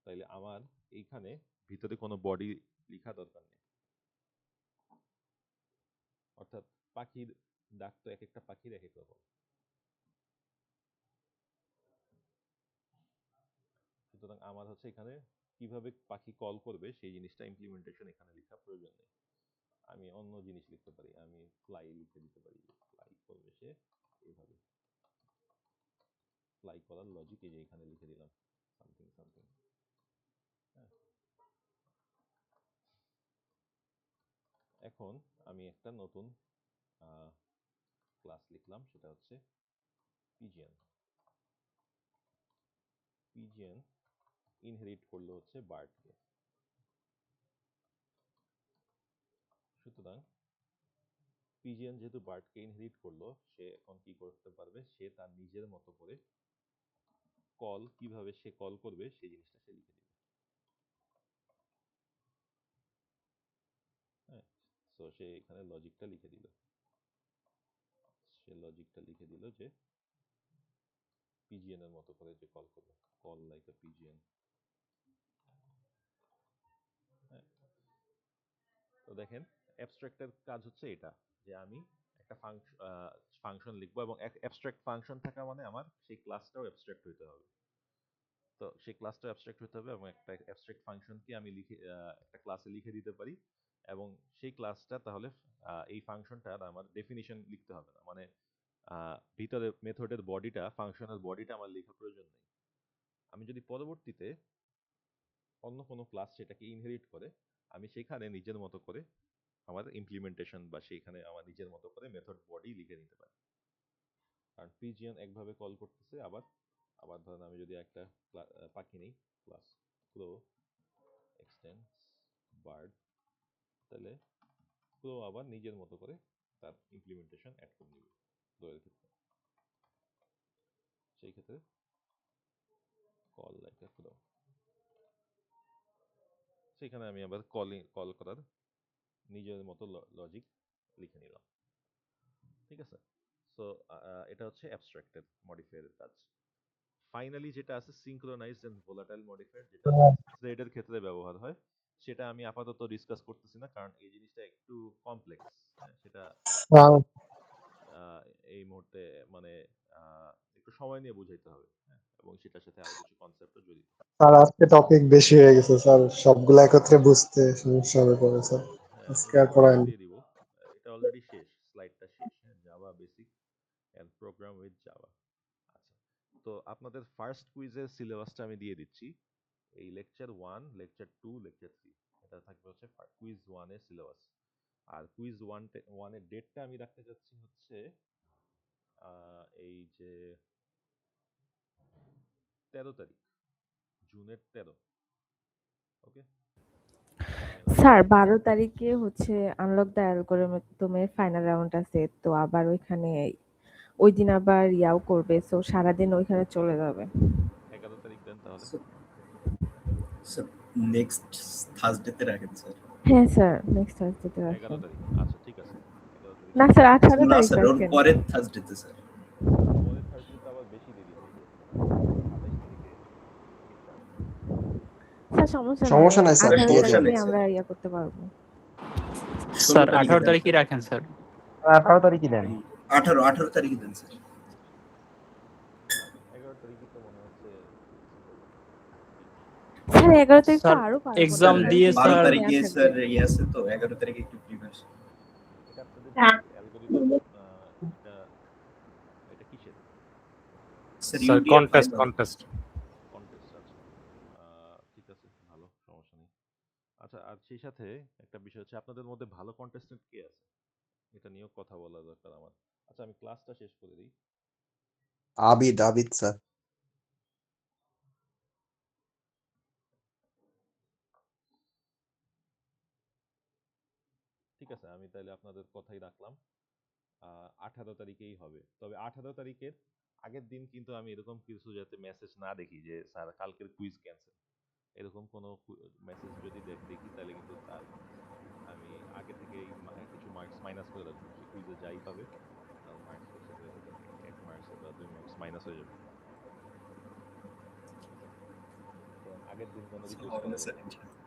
তাইলে আমার এইখানে ভিতরে কোনো বডি লেখা দরকার নেই, অর্থাৎ পাখির ডাক তো এক একটা পাখির এক এক রকম। সুতরাং আমার হচ্ছে এখানে কিভাবে পাখি কল করবে সেই জিনিসটা ইমপ্লিমেন্টেশন এখানে লেখা প্রয়োজন নেই। আমি অন্য জিনিস লিখতে পারি, আমি ফ্লাই লিখে দিতে পারি, ফ্লাই করবে সে এইভাবে, ফ্লাই করার লজিক এই যে এখানে লিখে দিলাম সামথিং সামথিং। এখন আমি একটা নতুন ক্লাস লিখলাম, সেটা হচ্ছে পিজিএন। পিজিএন ইনহেরিট করলো হচ্ছে বার্ডকে। সুতরাং পিজিএন যেহেতু বার্ডকে ইনহেরিট করলো, সে এখন কি করতে পারবে, সে তার নিজের মতো করে কল, কিভাবে সে কল করবে সেই জিনিসটা সে লিখে দিবে। হ্যাঁ, সো সে এখানে লজিকটা লিখে দিল, সে লজিকটা লিখে দিল যে পিজিএন এর মতো করে যে কল করবে, কল লাইক আ পিজিএন। তো দেখেন অ্যাবস্ট্রাক্টের কাজ হচ্ছে এটা, যে আমি একটা ফাংশন লিখবো, এবং অ্যাবস্ট্রাক্ট ফাংশন থাকা মানে আমার সেই ক্লাসটাও অ্যাবস্ট্রাক্ট হইতে হবে। তো সেই ক্লাসটাও অ্যাবস্ট্রাক্ট হইতে হবে, এবং একটা অ্যাবস্ট্রাক্ট ফাংশনকে আমি লিখে একটা ক্লাসে লিখে দিতে পারি, এবং সেই ক্লাসটা তাহলে এই ফাংশনটার আমার ডেফিনিশন লিখতে হবে না, মানে ভিতরে মেথডের বডিটা, ফাংশনের বডিটা আমার লেখা প্রয়োজন নেই। আমি যদি পরবর্তীতে অন্য কোনো ক্লাস সেটাকে ইনহেরিট করে, আমি সেখানে নিজের মতো করে আমার ইমপ্লিমেন্টেশন বা সেইখানে আমার নিজের মতো করে মেথড বডি লিখে নিতে পারি। কারণ পিজিএন একভাবে কল করতেছে, আবার আবার ধরেন আমি যদি একটা পাখি নেই, ক্লাস ক্রো এক্সটেন্স বার্ড, তাহলে ক্রো আবার নিজের মতো করে তার ইমপ্লিমেন্টেশন অ্যাড করে নেবে দোয়ের ক্ষেত্রে। সেই ক্ষেত্রে কল লাইক আ ক্রো, সেখানে আমি আবার কল করার নিজের মতো লজিক লিখে নিলাম। ঠিক আছে, সো এটা হচ্ছে অ্যাবস্ট্রাক্টেড মডিফায়ারের কাজ। ফাইনালি যেটা আছে সিনক্রোনাইজড এন্ড ভোলাটাইল মডিফায়ার, যেটা থ্রেডের ক্ষেত্রে ব্যবহার হয়, সেটা আমি আপাতত ডিসকাস করতেছি না, কারণ এই জিনিসটা একটু কমপ্লেক্স। সেটা এই মুহূর্তে মানে একটু সময় নিয়ে বুঝাইতে হবে, এবং সেটার সাথে আরো কিছু কনসেপ্টও জড়িত। স্যার আজকে টপিক বেশি হয়ে গেছে স্যার, সবগুলো একত্রে বুঝতে সমস্যা হবে পরে স্যার। হ্যাঁ, আজকে এটা আর পড়ায়নি। দিয়ে দিব, এটা অলরেডি শেষ, স্লাইডটা শেষ। Java basic and program with Java. আচ্ছা, তো আপনাদের ফার্স্ট কুইজের সিলেবাসটা আমি দিয়ে দিচ্ছি। এই লেকচার 1, লেকচার 2, লেকচার 3, এটা থাকবে হচ্ছে কুইজ 1 এর সিলেবাস। আর কুইজ 1 এর ডেটটা আমি রাখতে যাচ্ছি হচ্ছে এই যে 13 তারিখ, জুনের 13। ওকে স্যার 12 তারিখে হচ্ছে আনলক দ্য অ্যালগরিদমের ফাইনাল রাউন্ড আছে, তো আবার ওইখানে ওই দিন আবার ইয়াও করবে, সো সারাদিন ওইখানে চলে যাবে। 11 তারিখ দেন তাহলে। স্যার নেক্সট থার্সডেতে রাখেন স্যার। হ্যাঁ স্যার, নেক্সট থার্সডেতে 11 রাখেন। তারিখ, আচ্ছা ঠিক আছে। 11 তারিখ না স্যার 18 না তারিখ স্যার, ওর রাখেন। পরের থার্সডেতে স্যার। পরের থার্সডে তো আবার বেশি দেরি হয়ে যায়, 28 তারিখে midterm। স্যার সমস্যা নাই, সমস্যা নাই স্যার, 18 দিয়ে সমস্যা দেন। নেই তারিখে স্যার। আমরা ইয়া করতে পারবো। স্যার 16 তারিখে 18 দেন তারিখই স্যার। রাখেন স্যার। 18 তারিখই দেন। 18 তারিখে দেন স্যার। 11 তারিখই তো মনে হচ্ছে পসিবল। স্যার 11 তারিখ তো স্যার আরো পারবো না, এক্সাম স্যার দিয়ে 12 স্যার তারিখে স্যার ইয়ে আছে তো, 11 তারিখে একটু প্রিপারেশন। এটা আপনাদের কি অ্যালগরিদম, এটা এটা কিসের sir sir UTI contest final. Contest contest? আচ্ছা, ঠিক আছে, ভালো, সমস্যা নেই। আচ্ছা, আর সেই সাথে একটা বিষয় হচ্ছে, আপনাদের মধ্যে ভালো কন্টেস্টেন্ট কে আছে, এটা নিয়েও কথা বলা দরকার আমার। আচ্ছা, আমি ক্লাসটা শেষ করে দিই। আবিদ স্যার। ঠিক আছে, আমি তাহলে আপনাদের কথাই রাখলাম, 18 তারিখেই হবে। তবে 18 তারিখের আগের দিন কিন্তু আমি এরকম কিছু যাতে মেসেজ না দেখি যে স্যার কালকের কুইজ ক্যান্সেল, এরকম কোনো মেসেজ যদি দেখি তাহলে কিন্তু তার আমি আগে থেকেই কিছু মার্কস মাইনাস করে রাখবো। সে কুইজে যাই পাবে তার মার্কস হচ্ছে যে 1 মার্কস বা 2 মার্কস মাইনাস হয়ে যাবে। কারণ আগের দিন কোনো রিকোয়েস্ট করা যাবে না।